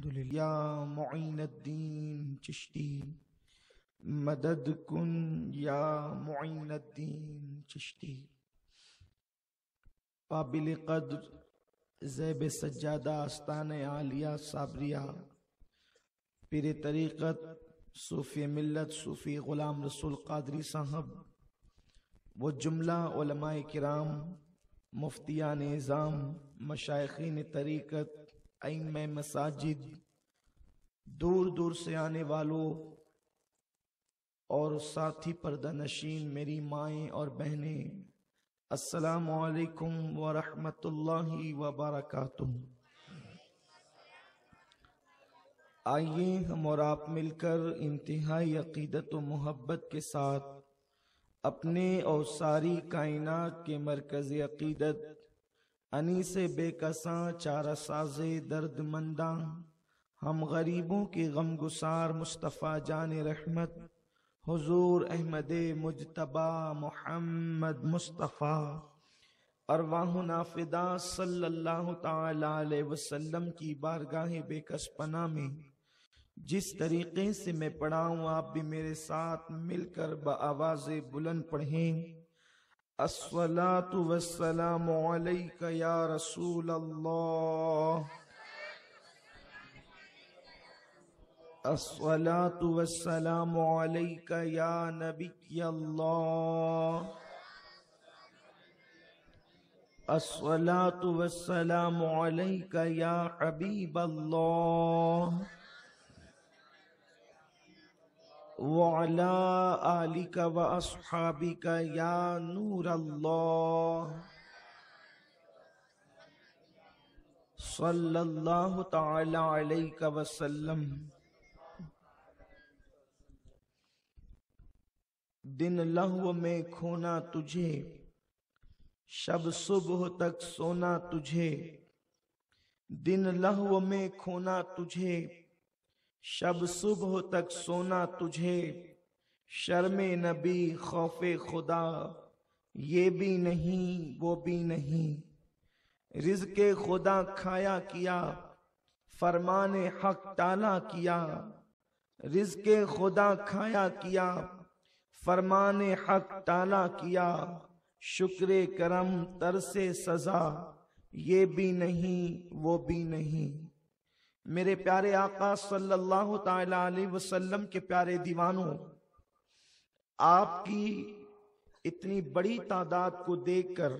الحمدللہ یا معین الدین چشتی مدد کن یا معین الدین چشتی. قابل قدر زیب سجادہ آستان عالیہ صابریہ پیر طریقت صوفی ملت صوفی غلام رسول قادری صاحب، وہ جملہ علماء کرام، مفتیان نظام، مشائخین طریقت، ائمہ مساجد، دور دور سے آنے والوں اور ساتھی پردہ نشین میری مائیں اور بہنیں، السلام علیکم ورحمۃ اللہ وبرکاتہ. آئیے ہم اور آپ مل کر انتہائی عقیدت و محبت کے ساتھ اپنے اور ساری کائنات کے مرکز عقیدت انیس بے کساں چارہ ساز درد منداں ہم غریبوں کے غم گسار مصطفیٰ جان رحمت حضور احمد مجتبی محمد مصطفیٰ ارواح نافدہ صلی اللہ تعالی علیہ وسلم کی بارگاہ بے کس پناہ میں جس طریقے سے میں پڑھا ہوں آپ بھی میرے ساتھ مل کر بآواز بلند پڑھیں. الصلاة والسلام علیک یا رسول اللہ، الصلاة والسلام علیک یا نبی اللہ، الصلاة والسلام علیک یا حبیب اللہ، وعلى آلك وأصحابك يا نور الله، صلی اللہ تعالی علیہ وسلم. دن لہو میں کھونا تجھے، شب صبح تک سونا تجھے، دن لہو میں کھونا تجھے، شب صبح تک سونا تجھے، شرم نبی خوف خدا یہ بھی نہیں وہ بھی نہیں، رزق خدا کھایا کیا فرمان حق ٹالا کیا، رزق خدا کھایا کیا فرمان حق ٹالا کیا، شکر کرم ترس سزا یہ بھی نہیں وہ بھی نہیں. میرے پیارے آقا صلی اللہ تعالی علیہ وسلم کے پیارے دیوانوں، آپ کی اتنی بڑی تعداد کو دیکھ کر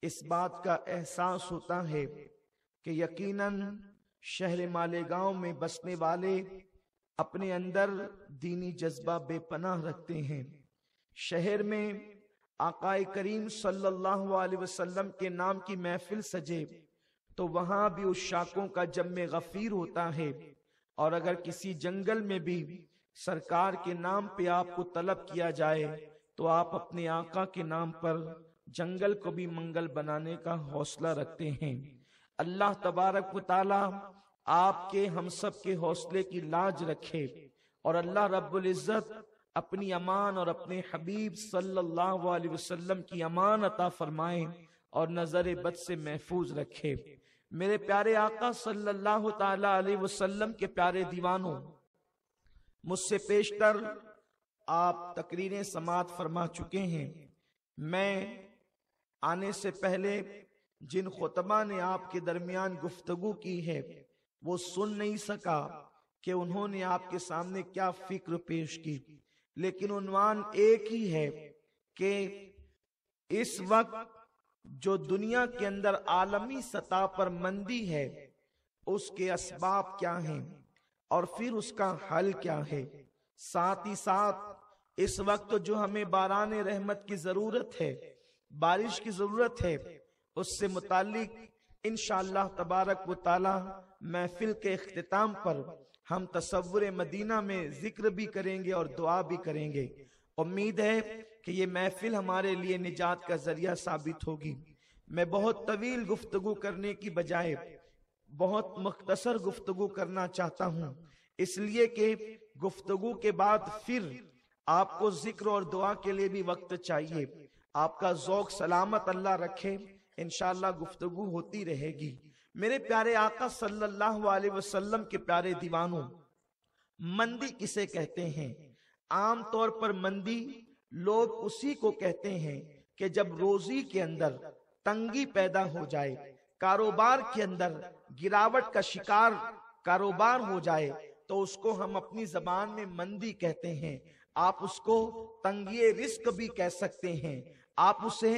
اس بات کا احساس ہوتا ہے کہ یقیناً شہر مالیگاؤں میں بسنے والے اپنے اندر دینی جذبہ بے پناہ رکھتے ہیں. شہر میں آقا کریم صلی اللہ علیہ وسلم کے نام کی محفل سجے تو وہاں بھی اس شاکوں کا جم غفیر ہوتا ہے، اور اگر کسی جنگل میں بھی سرکار کے نام پہ آپ کو طلب کیا جائے تو آپ اپنے آقا کے نام پر جنگل کو بھی منگل بنانے کا حوصلہ رکھتے ہیں. اللہ تبارک و تعالی آپ کے ہم سب کے حوصلے کی لاج رکھے، اور اللہ رب العزت اپنی امان اور اپنے حبیب صلی اللہ علیہ وسلم کی امان عطا فرمائے اور نظر بد سے محفوظ رکھے. میرے پیارے آقا صلی اللہ تعالی علیہ وسلم کے پیارے دیوانوں، مجھ سے پیشتر آپ تقریریں سماعت فرما چکے ہیں. میں آنے سے پہلے جن خطبہ نے آپ کے درمیان گفتگو کی ہے وہ سن نہیں سکا کہ انہوں نے آپ کے سامنے کیا فکر پیش کی، لیکن عنوان ایک ہی ہے کہ اس وقت جو دنیا کے اندر عالمی سطح پر مندی ہے اس کے اسباب کیا ہیں اور پھر اس کا حل کیا ہے. ساتھ ہی ساتھ اس وقت جو ہمیں باران رحمت کی ضرورت ہے، بارش کی ضرورت ہے، اس سے متعلق انشاءاللہ تبارک و تعالی محفل کے اختتام پر ہم تصور مدینہ میں ذکر بھی کریں گے اور دعا بھی کریں گے. امید ہے کہ یہ محفل ہمارے لیے نجات کا ذریعہ ثابت ہوگی. میں بہت طویل گفتگو کرنے کی بجائے بہت مختصر گفتگو کرنا چاہتا ہوں، اس لیے کہ گفتگو کے بعد پھر آپ کو ذکر اور دعا کے لیے بھی وقت چاہیے. آپ کا ذوق سلامت اللہ رکھے، انشاءاللہ گفتگو ہوتی رہے گی. میرے پیارے آقا صلی اللہ علیہ وسلم کے پیارے دیوانوں، مندی کسے کہتے ہیں؟ عام طور پر مندی لوگ اسی کو کہتے ہیں کہ جب روزی کے اندر تنگی پیدا ہو جائے، کاروبار کے اندر گراوٹ کا شکار کاروبار ہو جائے، تو اس کو ہم اپنی زبان میں مندی کہتے ہیں۔ آپ اس کو تنگی رزق بھی کہہ سکتے ہیں، آپ اسے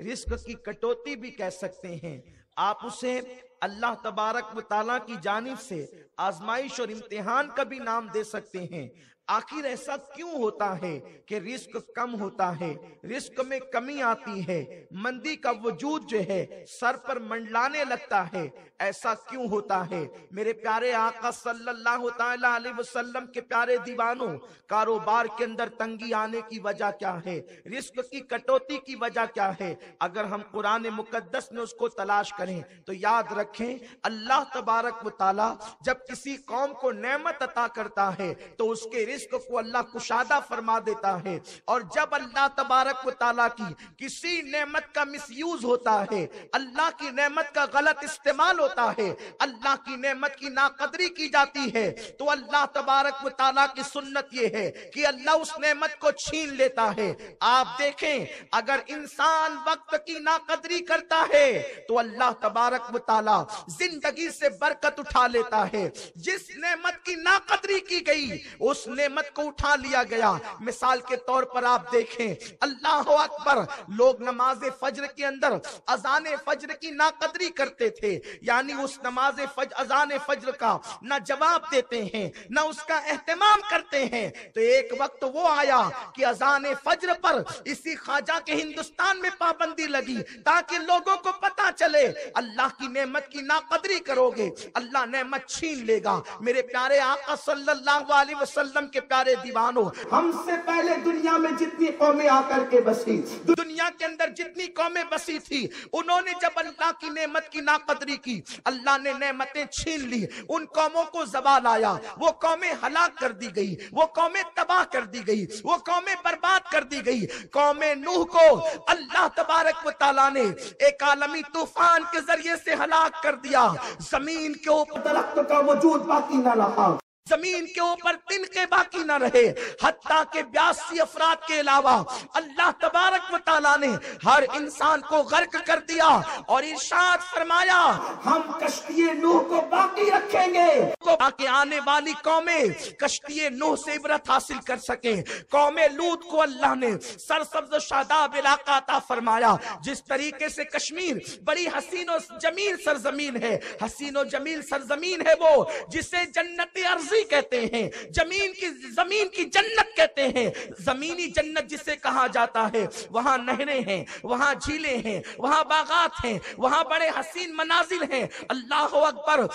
رزق کی کٹوتی بھی کہہ سکتے ہیں، آپ اسے اللہ تبارک و تعالیٰ کی جانب سے آزمائش اور امتحان کا بھی نام دے سکتے ہیں۔ آخر ایسا کیوں ہوتا ہے کہ رزق کم ہوتا ہے، رزق میں کمی آتی ہے، مندی کا وجود جو ہے سر پر منڈلانے لگتا ہے؟ ایسا کیوں ہوتا ہے؟ میرے پیارے آقا صلی اللہ تعالی علیہ وسلم کے پیارے دیوانوں، کاروبار کے اندر تنگی آنے کی وجہ کیا ہے؟ رزق کی کٹوتی کی وجہ کیا ہے؟ اگر ہم قرآن مقدس میں اس کو تلاش کریں تو یاد رکھیں، اللہ تبارک و تعالی جب کسی قوم کو نعمت عطا کرتا ہے تو اس کے رزق کو اللہ کشادہ فرما دیتا ہے، اور جب اللہ تبارک و تعالیٰ کی کسی نعمت کا مس یوز ہوتا ہے، اللہ کی نعمت کا غلط استعمال ہوتا ہے، اللہ کی نعمت کی ناقدری کی جاتی ہے، تو اللہ تبارک و تعالیٰ کی سنت یہ ہے کہ اللہ اس نعمت کو چھین لیتا ہے۔ آپ دیکھیں، اگر انسان وقت کی ناقدری کرتا ہے تو اللہ تبارک و تعالیٰ زندگی سے برکت اٹھا لیتا ہے۔ جس نعمت کی ناقدری کی گئی اس نعمت کو اٹھا لیا گیا۔ مثال کے طور پر آپ دیکھیں، اللہ اکبر، لوگ نماز فجر کے اندر اذان فجر کی ناقدری کرتے تھے، یعنی اس نماز اذان فجر کا نہ جواب دیتے ہیں نہ اس کا اہتمام کرتے ہیں۔ تو ایک وقت وہ آیا کہ اذان فجر پر اسی خواجہ کے ہندوستان میں پابندی لگی تاکہ لوگوں کو پتا چلے اللہ کی نعمت کی ناقدری کرو گے اللہ نعمت چھین لے گا۔ میرے پیارے آقا صلی اللہ علیہ وسلم کے پیارے دیوانوں، ہم سے پہلے دنیا میں جتنی قومیں آ کر کے بسی، دنیا کے اندر جتنی قومیں بسی تھی، انہوں نے جب اللہ کی نعمت کی ناقدری کی، اللہ نے نعمتیں چھین لی، ان قوموں کو زوال آیا، وہ قومیں ہلاک کر دی گئی، وہ قومیں تباہ کر دی گئی، وہ قومیں برباد کر دی گئی۔ قوم نوح کو اللہ تبارک و تعالیٰ نے ایک عالمی طوفان کے ذریعے سے ہلاک کر دیا، زمین کے اوپر درخت کا وجود باقی نہ رہا، زمین کے اوپر تنکے باقی نہ رہے، حتیٰ کہ 82 افراد کے علاوہ اللہ تبارک و تعالیٰ نے ہر انسان کو غرق کر دیا، اور ارشاد فرمایا ہم کشتی نوح کو باقی رکھیں گے تاکہ آنے والی قومیں کشتی نوح سے عبرت حاصل کر سکیں۔ قوم لوط کو اللہ نے سرسبز و شاداب علاقہ عطا فرمایا۔ جس طریقے سے کشمیر بڑی حسین و جمیل سرزمین ہے، حسین و جمیل سرزمین ہے وہ جسے جنت ارضی کہتے ہیں، زمین کی جنت کہتے ہیں، زمینی جنت جسے کہا جاتا ہے۔ وہاں نہریں ہیں، وہاں جھیلیں ہیں، وہاں باغات ہیں، وہاں بڑے حسین مناظر ہیں۔ اللہ اکبر۔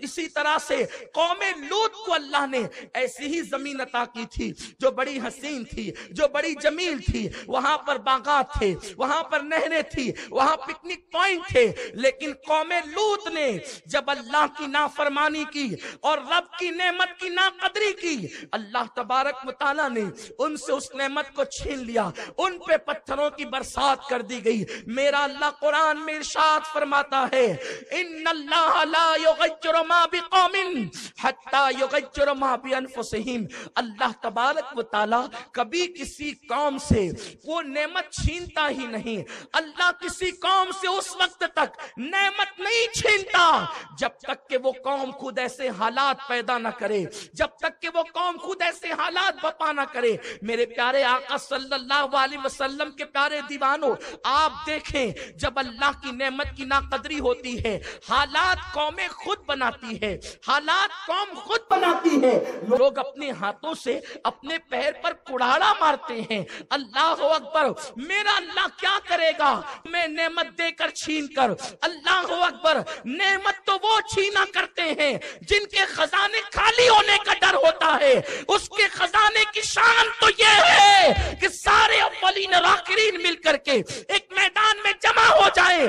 اسی طرح سے قوم لوط کو اللہ نے ایسی ہی زمین عطا کی تھی جو بڑی حسین تھی، جو بڑی جمیل تھی، وہاں پر باغات تھے، وہاں پر نہریں تھی، وہاں پکنک پوائنٹ تھے۔ لیکن قوم لوط نے جب اللہ کی نافرمانی کی اور رب کی نعمت کی ناقدری کی، اللہ تبارک و تعالیٰ نے ان سے اس نعمت کو چھین لیا، ان پہ پتھروں کی برسات کر دی گئی۔ میرا اللہ قرآن میں ارشاد فرماتا ہے ان اللہ لا یغیر ما بقوم حتی یغیر ما بانفسہم۔ اللہ تبارک و تعالیٰ کبھی کسی قوم سے وہ نعمت چھینتا ہی نہیں۔ اللہ کسی قوم سے اس وقت تک نعمت نہیں چھینتا جب تک کہ وہ قوم خود ایسے حالات پیدا نہ کرے، جب تک کہ وہ قوم خود ایسے حالات بپا نہ کرے۔ میرے پیارے آقا صلی اللہ علیہ وسلم کے پیارے دیوانوں، آپ دیکھیں جب اللہ کی نعمت کی ناقدری ہوتی ہے، حالات قومیں خود بناتی ہے، حالات قوم خود بناتی ہے۔ لوگ اپنے ہاتھوں سے اپنے پیر پر کڑاڑا مارتے ہیں۔ اللہ اکبر، میرا اللہ کیا کرے گا میں نعمت دے کر چھین کر؟ اللہ اکبر، نعمت تو وہ چھینا کرتے ہیں جن کے خزانے خالی ہونے کا ڈر ہوتا ہے۔ اس کے خزانے کی شان تو یہ ہے کہ سارے اولین اور آخرین مل کر کے ایک میدان میں جمع ہو جائیں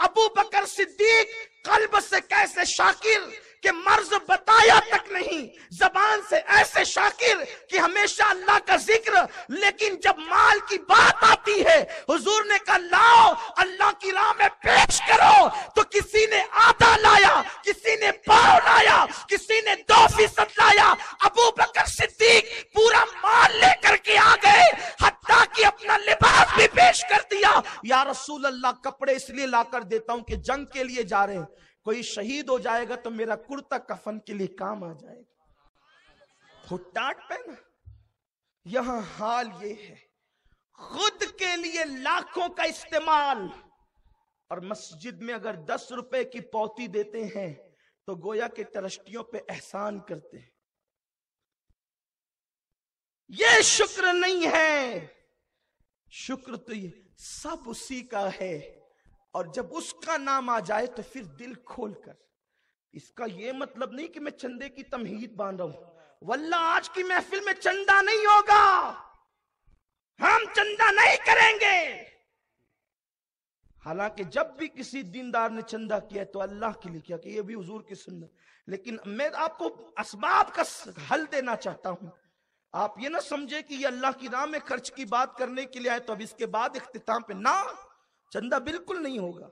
ابو بکر صدیق قلب سے کیسے شاکر کہ مرض بتایا تک نہیں، زبان سے ایسے شاکر کہ ہمیشہ اللہ کا ذکر، لیکن جب مال کی بات آتی ہے حضور نے کہا لاؤ اللہ کی راہ میں پیش کرو، تو کسی نے آدھا لایا، کسی نے پاؤ لایا، کسی نے 2% لایا، ابو بکر صدیق پورا مال لے کر کے آ گئے، حتیٰ کہ اپنا لباس بھی پیش کر دیا۔ یا رسول اللہ کپڑے اس لیے لا کر دیتا ہوں کہ جنگ کے لیے جا رہے ہیں، کوئی شہید ہو جائے گا تو میرا کرتا کفن کے لیے کام آ جائے گا۔ پھٹاٹ پہنا۔ یہاں حال یہ ہے، خود کے لیے لاکھوں کا استعمال، اور مسجد میں اگر 10 روپے کی پوتی دیتے ہیں تو گویا کہ ٹرسٹیوں پہ احسان کرتے ہیں۔ یہ شکر نہیں ہے، شکر تو یہ سب اسی کا ہے، اور جب اس کا نام آ جائے تو پھر دل کھول کر۔ اس کا یہ مطلب نہیں کہ میں چندے کی تمہید باندھ رہا ہوں، واللہ آج کی محفل میں چندہ نہیں ہوگا، ہم چندہ نہیں کریں گے۔ حالانکہ جب بھی کسی دیندار نے چندہ کیا تو اللہ کے لیے کیا، کہ یہ بھی حضور کی سنت، لیکن میں آپ کو اسباب کا حل دینا چاہتا ہوں۔ آپ یہ نہ سمجھے کہ یہ اللہ کی راہ میں خرچ کی بات کرنے کے لیے آئے تو اب اس کے بعد اختتام پہ نہ، چندہ بالکل نہیں ہوگا۔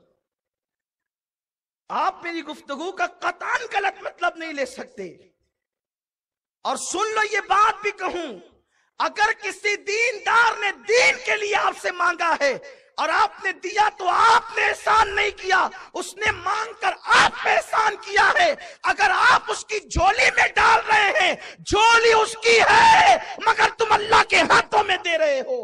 آپ میری گفتگو کا قطعاً غلط مطلب نہیں لے سکتے، اور سن لو یہ بات بھی کہوں، اگر کسی دیندار نے دین کے لیے آپ سے مانگا ہے اور آپ نے دیا تو آپ نے احسان نہیں کیا، اس نے مانگ کر آپ پہ احسان کیا ہے۔ اگر آپ اس کی جھولی میں ڈال رہے ہیں، جھولی اس کی ہے مگر تم اللہ کے ہاتھوں میں دے رہے ہو،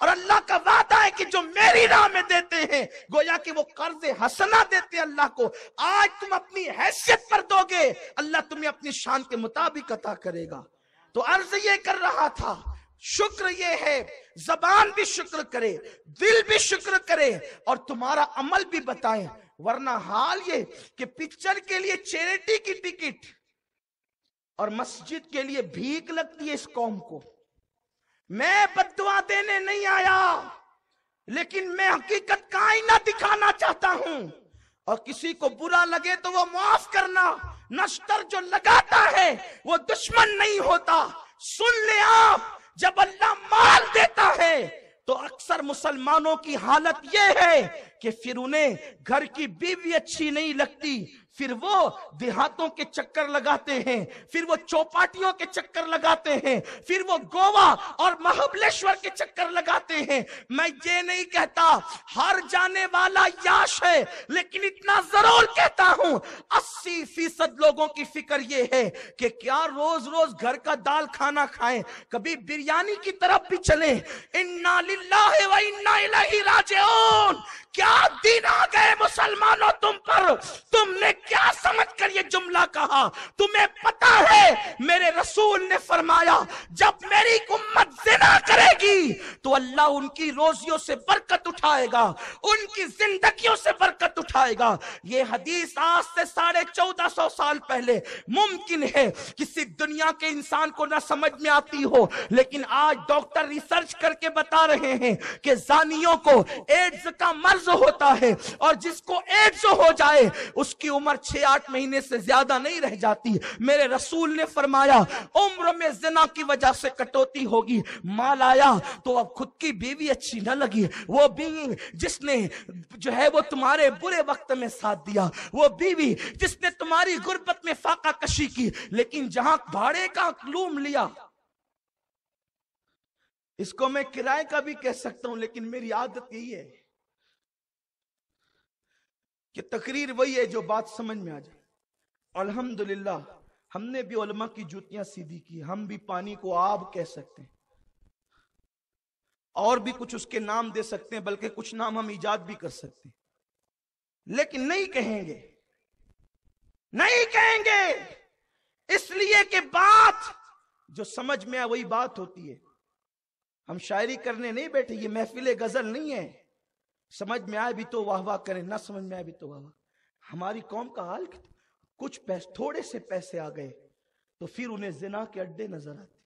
اور اللہ کا وعدہ ہے کہ جو میری راہ میں دیتے ہیں گویا کہ وہ قرض حسنہ دیتے اللہ کو، آج تم اپنی حیثیت پر دو گے، اللہ تمہیں اپنی شان کے مطابق عطا کرے گا۔ تو عرض یہ کر رہا تھا، شکر یہ ہے زبان بھی شکر کرے، دل بھی شکر کرے، اور تمہارا عمل بھی بتائیں، ورنہ حال یہ کہ پکچر کے لیے چیریٹی کی ٹکٹ اور مسجد کے لیے بھیک لگتی ہے اس قوم کو۔ میں بد دعا دینے نہیں آیا، لیکن میں حقیقت کا آئینہ دکھانا چاہتا ہوں، اور کسی کو برا لگے تو وہ معاف کرنا۔ نشتر جو لگاتا ہے وہ دشمن نہیں ہوتا۔ سن لے آپ، جب اللہ مال دیتا ہے تو اکثر مسلمانوں کی حالت یہ ہے کہ پھر انہیں گھر کی بیوی اچھی نہیں لگتی، پھر وہ دیہاتوں کے چکر لگاتے ہیں، پھر وہ چوپاٹیوں کے چکر لگاتے ہیں، پھر وہ گوا اور مہابلیشور کے چکر لگاتے ہیں۔ میں یہ نہیں کہتا ہر جانے والا یاش ہے، لیکن اتنا ضرور کہتا ہوں 80% لوگوں کی فکر یہ ہے کہ کیا روز روز گھر کا دال کھانا کھائیں، کبھی بریانی کی طرف بھی چلیں۔ انا للہ و انا الیہ راجعون۔ کیا دن آ گئے مسلمانوں تم پر، تم نے کیا سمجھ کر یہ جملہ کہا؟ تمہیں پتا ہے میرے رسول نے فرمایا جب میری امت زنا کرے گی تو اللہ ان کی روزیوں سے برکت اٹھائے گا، ان کی زندگیوں سے برکت اٹھائے گا۔ یہ حدیث آج سے 1450 سال پہلے ممکن ہے کسی دنیا کے انسان کو نہ سمجھ میں آتی ہو، لیکن آج ڈاکٹر ریسرچ کر کے بتا رہے ہیں کہ زانیوں کو ایڈز کا مرض ہوتا ہے، اور جس کو ایڈز ہو جائے اس کی عمر 6-8 مہینے سے زیادہ نہیں رہ جاتی۔ میرے رسول نے فرمایا عمر میں زنا کی وجہ سے کٹوتی ہوگی، مال آیا تو اب خود کی بیوی اچھی نہ لگی، وہ بیوی جس نے جو ہے وہ تمہارے برے وقت میں ساتھ دیا، وہ بیوی جس نے تمہاری غربت میں فاقہ کشی کی، لیکن جہاں بھاڑے کا لوم لیا، اس کو میں کرائے کا بھی کہہ سکتا ہوں، لیکن میری عادت یہی ہے کہ تقریر وہی ہے جو بات سمجھ میں آ جائے۔ الحمدللہ ہم نے بھی علماء کی جوتیاں سیدھی کی، ہم بھی پانی کو آب کہہ سکتے ہیں، اور بھی کچھ اس کے نام دے سکتے ہیں، بلکہ کچھ نام ہم ایجاد بھی کر سکتے ہیں، لیکن نہیں کہیں گے، نہیں کہیں گے، اس لیے کہ بات جو سمجھ میں آئے وہی بات ہوتی ہے۔ ہم شاعری کرنے نہیں بیٹھے، یہ محفل غزل نہیں ہے، سمجھ میں آئے بھی تو واہ واہ کریں، نہ سمجھ میں آئے بھی تو واہ واہ۔ ہماری قوم کا حال کچھ تھوڑے سے پیسے آ گئے تو پھر انہیں زنا کے اڈے نظر آتے،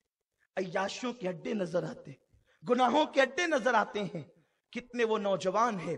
عیاشیوں کے اڈے نظر آتے، گناہوں کے اڈے نظر آتے ہیں۔ کتنے وہ نوجوان ہیں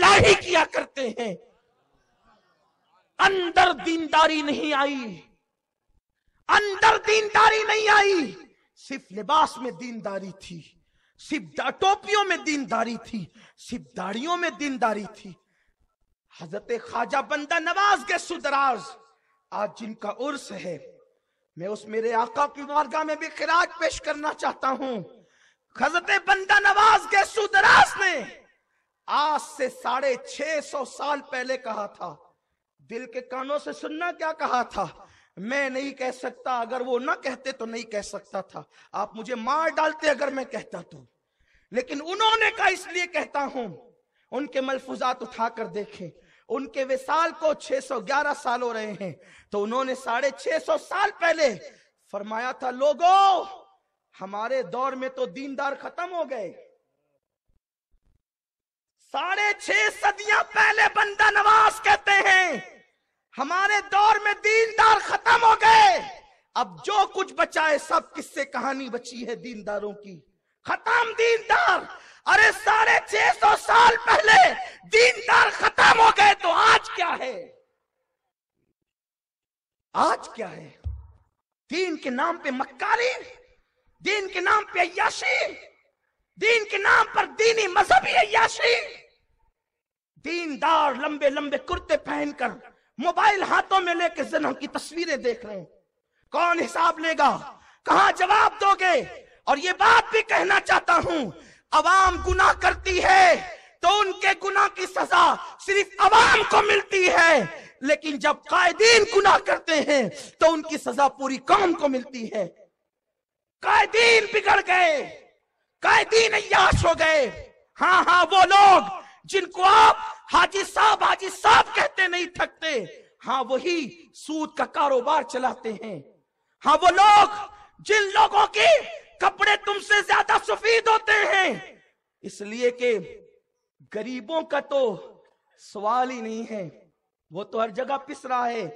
الہی کیا کرتے ہیں. اندر دینداری نہیں آئی، اندر دینداری نہیں آئی، صرف لباس میں دینداری تھی، صرف ٹوپیوں میں دینداری تھی، صرف داڑھیوں میں دینداری تھی. حضرت خواجہ بندہ نواز کے سدراز آج جن کا عرس ہے، میں اس میرے آقا کی بارگاہ میں بھی خراج پیش کرنا چاہتا ہوں. حضرت بندہ نواز کے سدراز نے آج سے 650 سال پہلے کہا تھا. دل کے کانوں سے سننا کیا کہا تھا، میں نہیں کہہ سکتا، اگر وہ نہ کہتے تو نہیں کہہ سکتا تھا، آپ مجھے مار ڈالتے اگر میں کہتا تو، لیکن انہوں نے کہا اس لیے کہتا ہوں. ان کے ملفوظات اٹھا کر دیکھیں، ان کے وصال کو 611 سال ہو رہے ہیں، تو انہوں نے 650 سال پہلے فرمایا تھا لوگوں ہمارے دور میں تو دیندار ختم ہو گئے. 6.5 صدیاں پہلے بندہ نواز کہتے ہیں ہمارے دور میں دیندار ختم ہو گئے، اب جو کچھ بچا ہے سب کس سے کہانی بچی ہے دینداروں کی. ختم دیندار. ارے 650 سال پہلے دیندار ختم ہو گئے تو آج کیا ہے؟ آج کیا ہے؟ دین کے نام پہ مکاری، دین کے نام پہ عیاشی، دین کے نام پر دینی مذہبی عیاشی. دیندار لمبے لمبے کرتے پہن کر موبائل ہاتھوں میں لے کے زنا کی تصویریں دیکھ رہے ہیں. کون حساب لے گا؟ کہاں جواب دو گے؟ اور یہ بات بھی کہنا چاہتا ہوں، عوام گناہ کرتی ہے تو ان کے گناہ کی سزا صرف عوام کو ملتی ہے، لیکن جب قائدین گناہ کرتے ہیں تو ان کی سزا پوری قوم کو ملتی ہے. قائدین بگڑ گئے، قائدین عیاش ہو گئے. ہاں وہ لوگ جن کو آپ حاجی صاحب کہتے نہیں تھکتے، ہاں وہی سود کا کاروبار چلاتے ہیں. ہاں وہ لوگ جن لوگوں کی کپڑے تم سے زیادہ سفید ہوتے ہیں، اس لیے کہ غریبوں کا تو سوال ہی نہیں ہے، وہ تو ہر جگہ پس رہا ہے،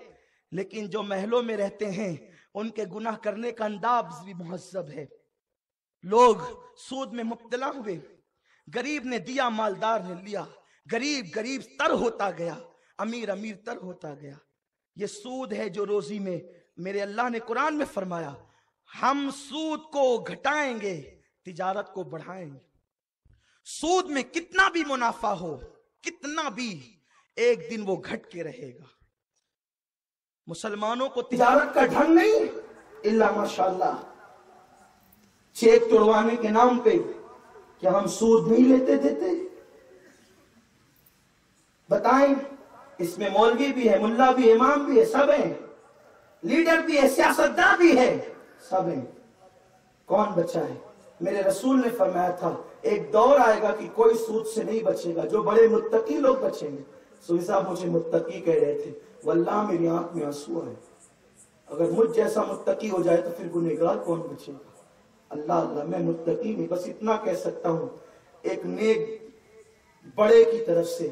لیکن جو محلوں میں رہتے ہیں ان کے گناہ کرنے کا انداز بھی مہذب ہے. لوگ سود میں مبتلا ہوئے، غریب نے دیا مالدار نے لیا، غریب تر ہوتا گیا، امیر تر ہوتا گیا. یہ سود ہے جو روزی میں میرے اللہ نے قرآن میں فرمایا ہم سود کو گھٹائیں گے، تجارت کو بڑھائیں گے. سود میں کتنا بھی منافع ہو، کتنا بھی، ایک دن وہ گھٹ کے رہے گا. مسلمانوں کو تجارت کا ڈھنگ نہیں الا ماشاءاللہ چیک توڑوانے کے نام پہ. کیا ہم سود نہیں لیتے دیتے؟ بتائیں. اس میں مولوی بھی ہے، ملا بھی ہے، امام بھی ہے، سب ہیں، لیڈر بھی ہے، سیاستدان بھی ہے، سب ہیں. کون بچا ہے؟ میرے رسول نے فرمایا تھا ایک دور آئے گا کہ کوئی سود سے نہیں بچے گا، جو بڑے متقی لوگ بچیں گے. سوئی صاحب مجھے متقی کہہ رہے تھے، واللہ میری آنکھ میں آنسو آئے. اگر مجھ جیسا متقی ہو جائے تو پھر گنہگار کون بچے گا؟ اللہ میں متقی نہیں، بس اتنا کہہ سکتا ہوں، ایک نیک بڑے کی طرف سے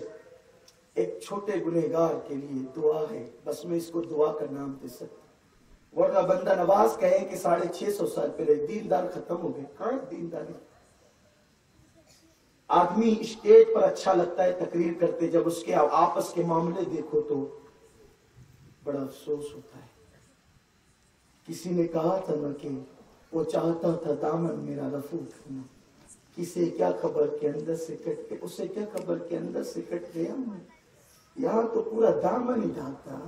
ایک چھوٹے گنہگار کے لیے دعا ہے، بس میں اس کو دعا کا نام دے سکتا ہوں. ورنہ بندہ نواز کہے کہ 650 سال پہلے دیندار ختم ہو گئے. کہاں دینداری؟ آدمی اسٹیج پر اچھا لگتا ہے تقریر کرتے، جب اس کے آپس کے معاملے دیکھو تو بڑا افسوس ہوتا ہے. کسی نے کہا تھا نا کہ وہ چاہتا تھا دامن میرا رفو کرنا، کسے کیا خبر کے اندر سے کٹ کے، اسے کیا خبر کے اندر سے کٹ گیا. یہاں تو پورا دامن ہی ڈھانکتا.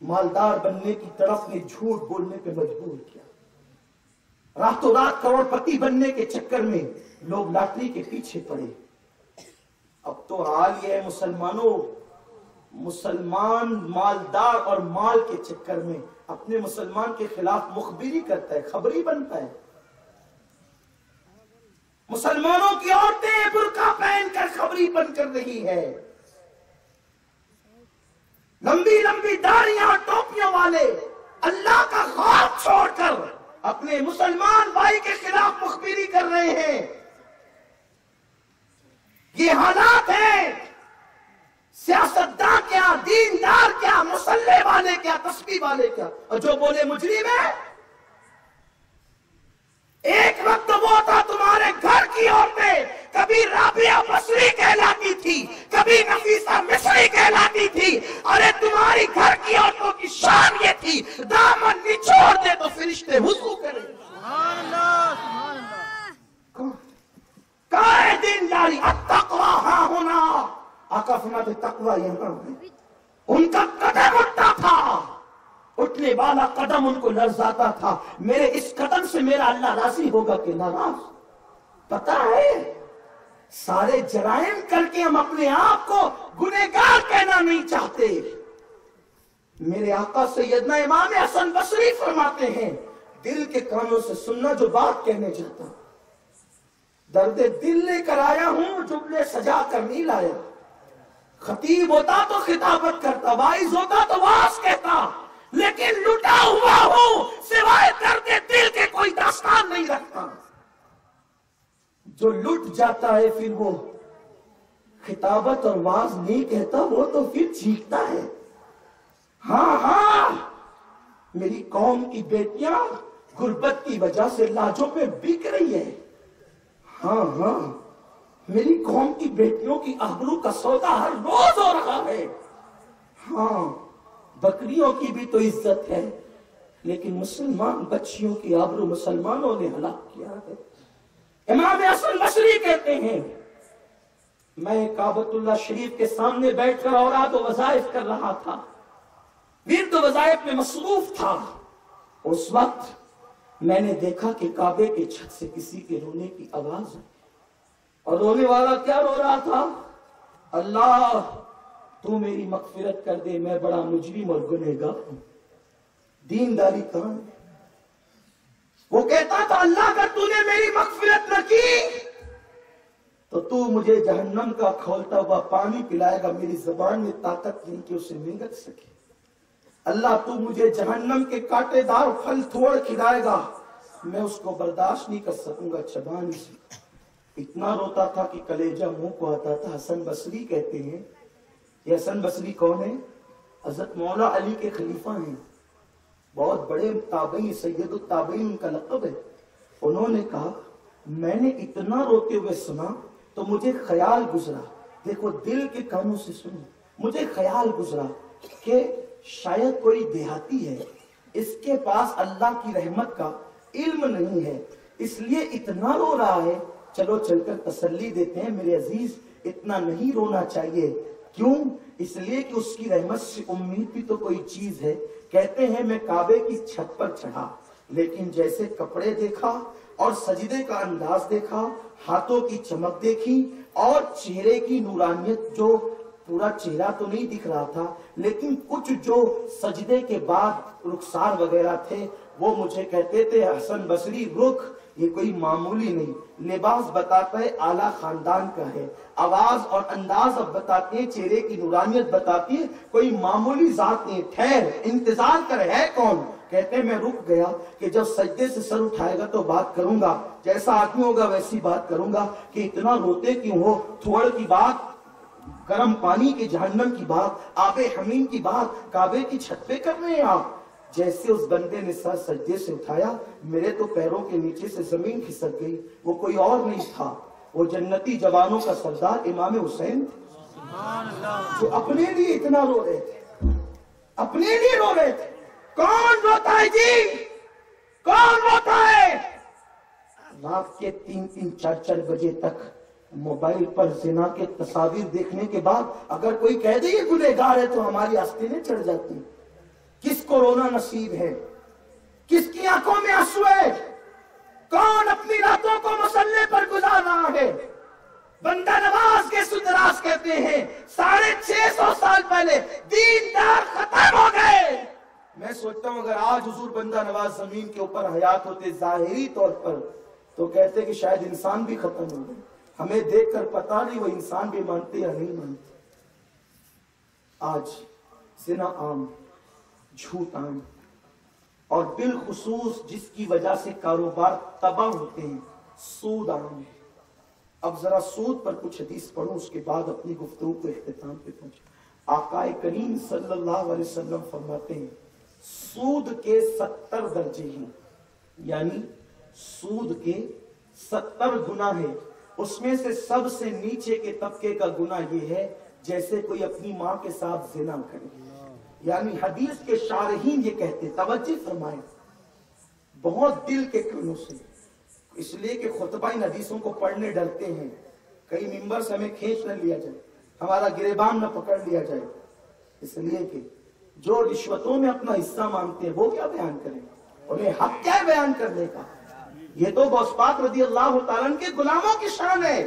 مالدار بننے کی طرف نے جھوٹ بولنے پہ مجبور کیا. راتوں رات کروڑ پتی بننے کے چکر میں لوگ لاٹری کے پیچھے پڑے. اب تو حال یہ ہے مسلمانوں، مسلمان مالدار اور مال کے چکر میں اپنے مسلمان کے خلاف مخبری کرتا ہے، خبری بنتا ہے. مسلمانوں کی عورتیں برقع پہن کر خبری بن کر رہی ہے. لمبی لمبی داڑیاں اور ٹوپیوں والے اللہ کا خوف چھوڑ کر اپنے مسلمان بھائی کے خلاف مخبری کر رہے ہیں. یہ حالات ہیں. سیاستدان کیا، دیندار کیا، مسلح والے کیا، تسبیح والے کیا، اور جو بولے مجرم ہے. ایک وقت وہ تھا تمہارے گھر کی عورتیں کبھی رابعہ بصری کہلاتی تھی، کبھی نفیسہ مصری کہلاتی تھی. ارے تمہاری گھر کی عورتوں کی شان یہ تھی، دامن نچوڑ دے تو فرشتے وضو کریں. سبحان اللہ سبحان اللہ. کائے دن جاری التقوی ہاں ہونا. آقا فرماتے تقوی یہاں ہے. ان کا قدم اٹھتا تھا، اٹھنے والا قدم ان کو لرزاتا تھا. میرے اس قدم سے میرا اللہ راضی ہوگا کہ ناراض. پتہ ہے سارے جرائم کر کے ہم اپنے آپ کو گنہگار کہنا نہیں چاہتے. میرے آقا سیدنا امام حسن بصری فرماتے ہیں دل کے کانوں سے سننا جو بات کہنے چاہتا ہوں. درد دل لے کر آیا ہوں، جملے سجا کر نہیں لایا. خطیب ہوتا تو خطابت کرتا، واعظ ہوتا تو واعظ کہتا، لیکن لٹا ہوا ہوں، سوائے درد دل کے کوئی داستان نہیں رکھتا. جو لٹ جاتا ہے پھر وہ خطابت اور واعظ نہیں کہتا، وہ تو پھر چیختا ہے. ہاں ہاں میری قوم کی بیٹیاں غربت کی وجہ سے لاجوں پہ بک رہی ہے. ہاں ہاں میری قوم کی بیٹیوں کی آبرو کا سودا ہر روز ہو رہا ہے. ہاں بکریوں کی بھی تو عزت ہے، لیکن مسلمان بچیوں کی آبرو مسلمانوں نے ہلاک کیا ہے. امام حسن بصری کہتے ہیں میں کعبۃ اللہ شریف کے سامنے بیٹھ کر اوراد و وظائف کر رہا تھا، ورد و وظائف میں مصروف تھا. اس وقت میں نے دیکھا کہ کعبے کے چھت سے کسی کے رونے کی آواز ہے، اور رونے والا کیا رو رہا تھا؟ اللہ تو میری مغفرت کر دے، میں بڑا مجرم اور گنہگار ہوں. دینداری کہاں ہے؟ وہ کہتا تھا اللہ اگر تو نے میری مغفرت نہ کی تو تو مجھے جہنم کا کھولتا ہوا پانی پلائے گا. میری زبان میں طاقت نہیں کہ اسے نگل سکے. اللہ تو مجھے جہنم کے کانٹے دار پھل تھوڑ کھلائے گا، میں اس کو برداشت نہیں کر سکوں گا، چبا نہیں سکوں. اتنا روتا تھا کہ کلیجہ منہ کو آتا تھا. حسن بصری کہتے ہیں، یہ حسن بصری کون ہے؟ حضرت مولا علی کے خلیفہ ہیں، بہت بڑے تابعی، سید التابعین ان کا لقب ہے. انہوں نے کہا میں نے اتنا روتے ہوئے سنا تو مجھے خیال گزرا، دیکھو دل کے کانوں سے سنو، مجھے خیال گزرا کہ شاید کوئی دیہاتی ہے، اس کے پاس اللہ کی رحمت کا علم نہیں ہے، اس لیے اتنا رو رہا ہے. چلو چل کر تسلی دیتے ہیں. میرے عزیز اتنا نہیں رونا چاہیے. کیوں؟ اس لیے کہ اس کی رحمت سے امید بھی تو کوئی چیز ہے. کہتے ہیں میں کعبے کی چھت پر چڑھا، لیکن جیسے کپڑے دیکھا اور سجدے کا انداز دیکھا، ہاتھوں کی چمک دیکھی اور چہرے کی نورانیت، جو پورا چہرہ تو نہیں دکھ رہا تھا لیکن کچھ جو سجدے کے بعد رخسار وغیرہ تھے وہ مجھے کہتے تھے حسن بصری رخ یہ کوئی معمولی نہیں، لباس بتاتا ہے اعلیٰ خاندان کا ہے، آواز اور انداز اب بتاتے ہیں، چہرے کی نورانیت بتاتی ہے کوئی معمولی ذات نہیں. ٹھہر انتظار کر، ہے کون؟ کہتے ہیں میں رک گیا کہ جب سجدے سے سر اٹھائے گا تو بات کروں گا، جیسا آدمی ہوگا ویسی بات کروں گا. کہ اتنا روتے کیوں ہو؟ تھوڑ کی بات، گرم پانی کے جہنم کی بات، آب حمیم کی بات کعبے کی چھت پہ کر رہے ہیں آپ. جیسے اس بندے نے سر سجدے سے اٹھایا میرے تو پیروں کے نیچے سے زمین کھسک گئی. وہ کوئی اور نہیں تھا، وہ جنتی جوانوں کا سردار امام حسین جو اپنے لیے اتنا رو رہے تھے، اپنے لیے رو رہے تھے. کون روتا ہے جی؟ کون روتا ہے؟ رات کے 3-4 بجے تک موبائل پر زنا کے تصاویر دیکھنے کے بعد اگر کوئی کہہ دے یہ گنہگار ہے تو ہماری آستینیں چڑھ جاتی. کس کو رونا نصیب ہے؟ کس کی آنکھوں میں آنسو ہے؟ کون اپنی راتوں کو مسلح پر گزار رہا ہے؟ بندہ نواز کے سندراس کہتے ہیں 650 سال پہلے دیندار ختم ہو گئے. میں سوچتا ہوں اگر آج حضور بندہ نواز زمین کے اوپر حیات ہوتے ظاہری طور پر تو کہتے کہ شاید انسان بھی ختم ہو گئے. ہمیں دیکھ کر پتا نہیں وہ انسان بھی مانتے یا نہیں مانتے. آج زنا عام، جھوٹ عام، اور بالخصوص جس کی وجہ سے کاروبار تباہ ہوتے ہیں، سود عام ہے. اب ذرا سود پر کچھ حدیث پڑھوں، اس کے بعد اپنی گفتگو کو اختتام پہ پہنچے. آقا کریم صلی اللہ علیہ وسلم فرماتے ہیں سود کے 70 درجے ہیں، یعنی سود کے 70 گناہ ہیں. اس میں سے سب سے نیچے کے طبقے کا گناہ یہ ہے جیسے کوئی اپنی ماں کے ساتھ زنا کرے. یعنی حدیث کے شارحین یہ کہتے ہیں، توجہ فرمائیں بہت دل کے کانوں سے، اس لیے کہ خطبہ ان حدیثوں کو پڑھنے ڈرتے ہیں کئی ممبر سے ہمیں کھینچ نہ لیا جائے، ہمارا گریبان نہ پکڑ لیا جائے، اس لیے کہ جو رشوتوں میں اپنا حصہ مانگتے ہیں وہ کیا بیان کریں، انہیں حق کیا ہے بیان کرنے کا. یہ تو غوث پاک رضی اللہ تعالیٰ عنہ کے غلاموں کی شان ہے.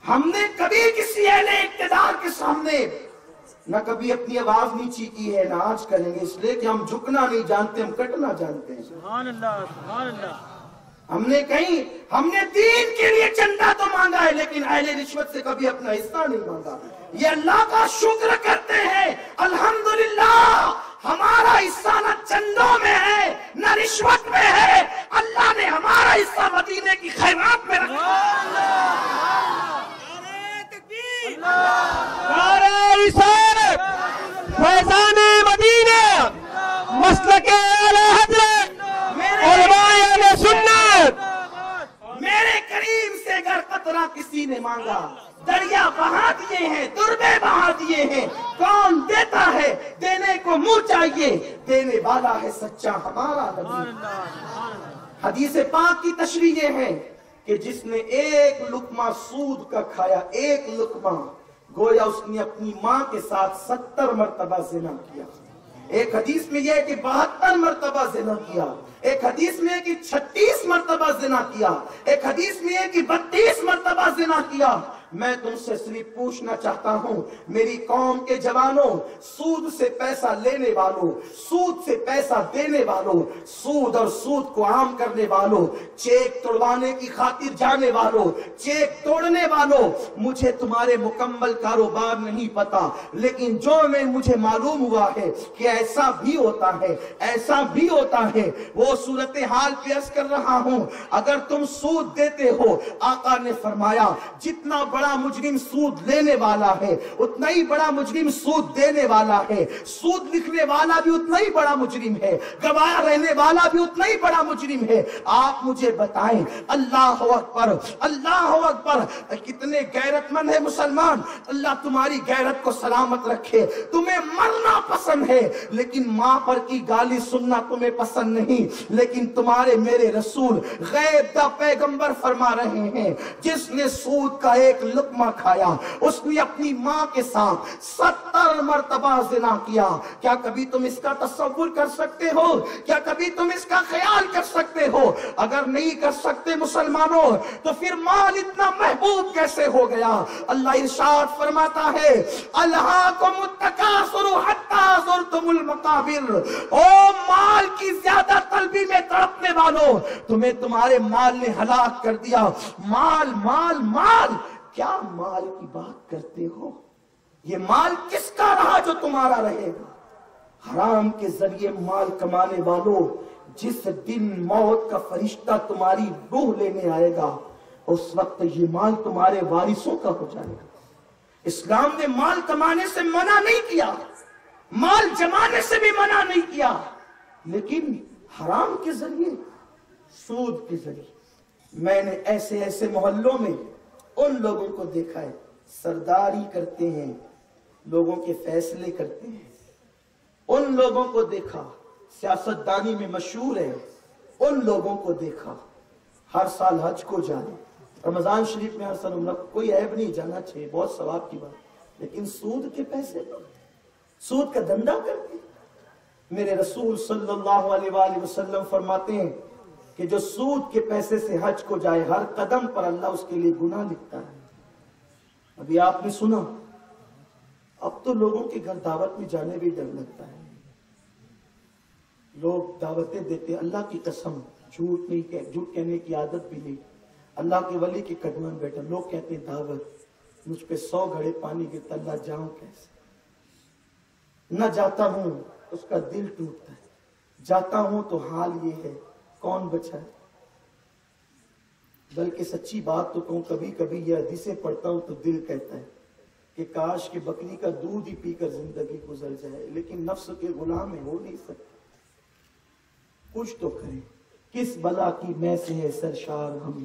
ہم نے کبھی کسی اہل اقتدار کے سامنے نہ کبھی اپنی آواز نیچی کی ہے، نہ آج کریں گے، اس لیے کہ ہم جھکنا نہیں جانتے، ہم کٹنا جانتے ہیں. سبحان اللہ، سبحان اللہ. ہم نے دین کے لیے چندہ تو مانگا ہے لیکن اہل رشوت سے کبھی اپنا حصہ نہیں مانگا. یہ اللہ کا شکر کرتے ہیں الحمدللہ ہمارا حصہ نہ چندوں میں ہے نہ رشوت میں ہے، اللہ نے ہمارا حصہ مدینے کی خیرات میں رکھا. فیضان مدینہ مسلک اعلی حضرت علماء اہل سنت. میرے کریم سے اگر قطرہ کسی نے مانگا، دریا بہا دیے ہیں، دربے بہا دیے ہیں. کون دیتا ہے؟ دینے کو منہ چاہیے، دینے والا ہے سچا ہمارا نبی. حدیث پاک کی تشریح یہ ہے کہ جس نے ایک لقمہ سود کا کھایا، ایک لقمہ، گویا اس نے اپنی ماں کے ساتھ 70 مرتبہ زنا کیا. ایک حدیث میں یہ ہے کہ 72 مرتبہ زنا کیا، ایک حدیث میں ہے کہ 36 مرتبہ زنا کیا، ایک حدیث میں ہے کہ 32 مرتبہ زنا کیا. میں تم سے صرف پوچھنا چاہتا ہوں میری قوم کے جوانوں، سود سے پیسہ لینے والوں، سود سے پیسہ دینے والوں، سود اور سود کو عام کرنے والوں، چیک توڑوانے کی خاطر جانے والوں، چیک توڑنے والوں، مجھے تمہارے مکمل کاروبار نہیں پتا لیکن جو میں مجھے معلوم ہوا ہے کہ ایسا بھی ہوتا ہے، ایسا بھی ہوتا ہے. وہ صورتحال پیش کر رہا ہوں. اگر تم سود دیتے ہو، آقا نے فرمایا جتنا بڑا مجرم سود لینے والا ہے اتنا ہی بڑا مجرم سود دینے والا ہے. سود لکھنے والا بھی اتنا ہی بڑا مجرم ہے، گواہ رہنے والا بھی اتنا ہی بڑا مجرم ہے. آپ مجھے بتائیں، اللہ اکبر، اللہ اکبر، کتنے غیرت مند ہے مسلمان. اللہ تمہاری غیرت کو سلامت رکھے. تمہیں مرنا پسند ہے لیکن ماں پر کی گالی سننا تمہیں پسند نہیں. لیکن تمہارے میرے رسول غیب دا پیغمبر فرما رہے ہیں جس نے سود کا ایک لقمہ کھایا اس نے اپنی ماں کے ساتھ 70 مرتبہ زنا کیا. کیا کبھی تم اس کا تصور کر سکتے ہو؟ کیا کبھی تم اس کا خیال کر سکتے ہو؟ اگر نہیں کر سکتے مسلمانوں تو پھر مال اتنا محبوب کیسے ہو گیا؟ اللہ ارشاد فرماتا ہے الہاکم التکاثر حتی زرتم المقابر. او مال کی زیادہ طلبی میں تڑپنے والوں، تمہیں تمہارے مال نے ہلاک کر دیا. مال مال مال، کیا مال کی بات کرتے ہو؟ یہ مال کس کا رہا جو تمہارا رہے گا؟ حرام کے ذریعے مال کمانے والوں، جس دن موت کا فرشتہ تمہاری روح لینے آئے گا اس وقت یہ مال تمہارے وارثوں کا ہو جائے گا. اسلام نے مال کمانے سے منع نہیں کیا، مال جمانے سے بھی منع نہیں کیا، لیکن حرام کے ذریعے، سود کے ذریعے. میں نے ایسے ایسے محلوں میں ان لوگوں کو دیکھا ہے سرداری کرتے ہیں، لوگوں کے فیصلے کرتے ہیں. ان لوگوں کو دیکھا سیاستدانی میں مشہور ہے، ان لوگوں کو دیکھا ہر سال حج کو جانے، رمضان شریف میں ہر سال عمرہ، کوئی عیب نہیں، جانا چاہیے، بہت ثواب کی بات. لیکن سود کے پیسے، سود کا دھندا کرتے. میرے رسول صلی اللہ علیہ وآلہ وسلم فرماتے ہیں کہ جو سود کے پیسے سے حج کو جائے ہر قدم پر اللہ اس کے لیے گناہ لکھتا ہے. ابھی آپ نے سنا، اب تو لوگوں کے گھر دعوت میں جانے بھی ڈر لگتا ہے. لوگ دعوتیں دیتے، اللہ کی قسم جھوٹ کہنے کی عادت بھی نہیں. اللہ کے ولی کے قدموں میں بیٹھا، لوگ کہتے ہیں دعوت، مجھ پہ 100 گھڑے پانی گرتا، اللہ جاؤں کیسے؟ نہ جاتا ہوں اس کا دل ٹوٹتا ہے، جاتا ہوں تو حال یہ ہے کون بچا ہے. بلکہ سچی بات تو کہوں، کبھی کبھی یہ حدیثیں پڑھتا ہوں تو دل کہتا ہے کہ کاش کہ بکری کا دودھ ہی پی کر زندگی گزر جائے، لیکن نفس کے غلام میں ہو نہیں سکتے. کچھ تو کریں. کس بلا کی میں سے ہے سرشار ہم،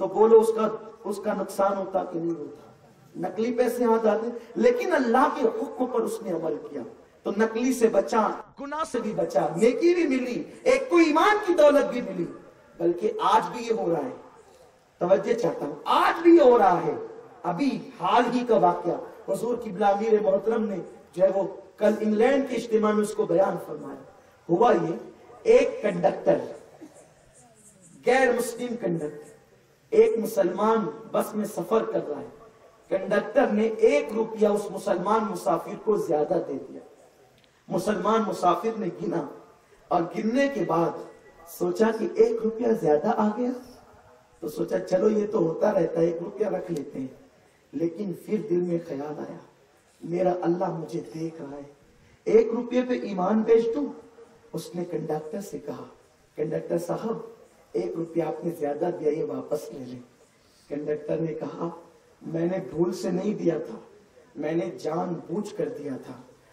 تو بولو اس کا نقصان ہوتا کہ نہیں ہوتا؟ نقلی پیسے ہاتھ آتے، لیکن اللہ کے حکم پر اس نے عمل کیا تو نقلی سے بچا، گناہ سے بھی بچا، نیکی بھی ملی، ایک کو ایمان کی دولت بھی ملی۔ بلکہ آج بھی یہ ہو رہا ہے، توجہ چاہتا ہوں، آج بھی یہ ہو رہا ہے۔ ابھی حال ہی کا واقعہ حضور قبلہ امیر محترم نے جو ہے وہ کل انگلینڈ کے اجتماع میں اس کو بیان فرمایا۔ ہوا یہ، ایک کنڈکٹر، غیر مسلم کنڈکٹر، ایک مسلمان بس میں سفر کر رہا ہے، کنڈکٹر نے 1 روپیہ اس مسلمان مسافر کو زیادہ دے دیا۔ مسلمان مسافر نے گنا اور گننے کے بعد سوچا کہ 1 روپیہ زیادہ آ گیا، تو سوچا چلو یہ تو ہوتا رہتا ہے، 1 روپیہ رکھ لیتے ہیں۔ لیکن پھر دل میں خیال آیا، میرا اللہ مجھے دیکھ رہا ہے، 1 روپیے پہ ایمان بیچ دوں؟ اس نے کنڈکٹر سے کہا، کنڈکٹر صاحب 1 روپیہ آپ نے زیادہ دیا، یہ واپس لے لیں۔ کنڈکٹر نے کہا میں نے بھول سے نہیں دیا تھا، میں نے جان بوجھ کر دیا تھا۔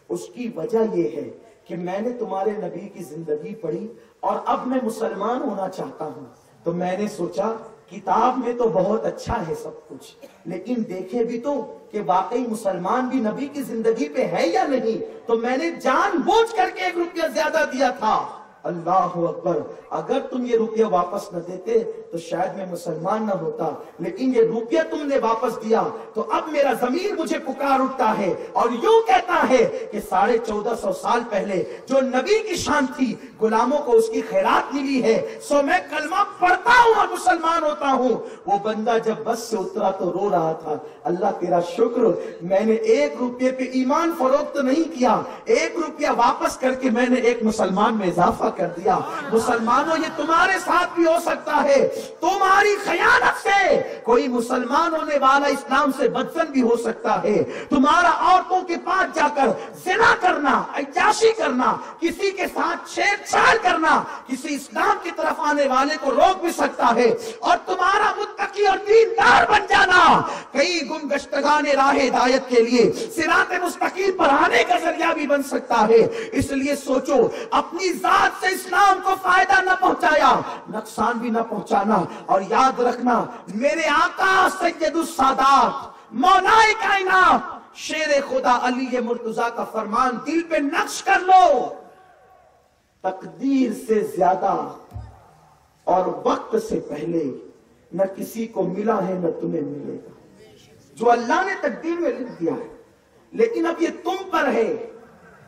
اس کی وجہ یہ ہے کہ میں نے تمہارے نبی کی زندگی پڑھی اور اب میں مسلمان ہونا چاہتا ہوں، تو میں نے سوچا کتاب میں تو بہت اچھا ہے سب کچھ، لیکن دیکھے بھی تو کہ واقعی مسلمان بھی نبی کی زندگی پہ ہے یا نہیں، تو میں نے جان بوجھ کر کے 1 روپیہ زیادہ دیا تھا۔ اللہ اکبر، اگر تم یہ روپیہ واپس نہ دیتے تو شاید میں مسلمان نہ ہوتا، لیکن یہ روپیہ تم نے واپس دیا تو اب میرا ضمیر مجھے پکار اٹھتا ہے اور یوں کہتا ہے کہ 1450 سال پہلے جو نبی کی شان تھی، غلاموں کو اس کی خیرات ملی ہے، سو میں کلمہ پڑھتا ہوں اور مسلمان ہوتا ہوں۔ وہ بندہ جب بس سے اترا تو رو رہا تھا، اللہ تیرا شکر، میں نے 1 روپیے پہ ایمان فروخت نہیں کیا، 1 روپیہ واپس کر کے میں نے ایک مسلمان میں اضافہ کر دیا۔ مسلمانوں یہ تمہارے ساتھ بھی ہو سکتا ہے، تمہاری خیانت سے کوئی مسلمان ہونے والا اسلام سے بدزن بھی ہو سکتا ہے، تمہارا عورتوں کے پاس جا کر زنا کرنا، عیاشی کرنا، کسی کے ساتھ چھیڑ چھاڑ کرنا کسی اسلام کی طرف آنے والے کو روک بھی سکتا ہے، اور تمہارا متقی اور دیندار بن جانا کئی گمگشتگان راہ ہدایت کے لیے صراط مستقیم پر آنے کا ذریعہ بھی بن سکتا ہے۔ اس لیے سوچو، اپنی ذات سے اسلام کو فائدہ نہ پہنچایا، نقصان بھی نہ پہنچانا، اور یاد رکھنا میرے آقا سید السادات مولا کائنات شیر خدا علی مرتضیٰ کا فرمان دل پہ نقش کر لو، تقدیر سے زیادہ اور وقت سے پہلے نہ کسی کو ملا ہے نہ تمہیں ملے گا۔ جو اللہ نے تقدیر میں لکھ دیا ہے، لیکن اب یہ تم پر ہے۔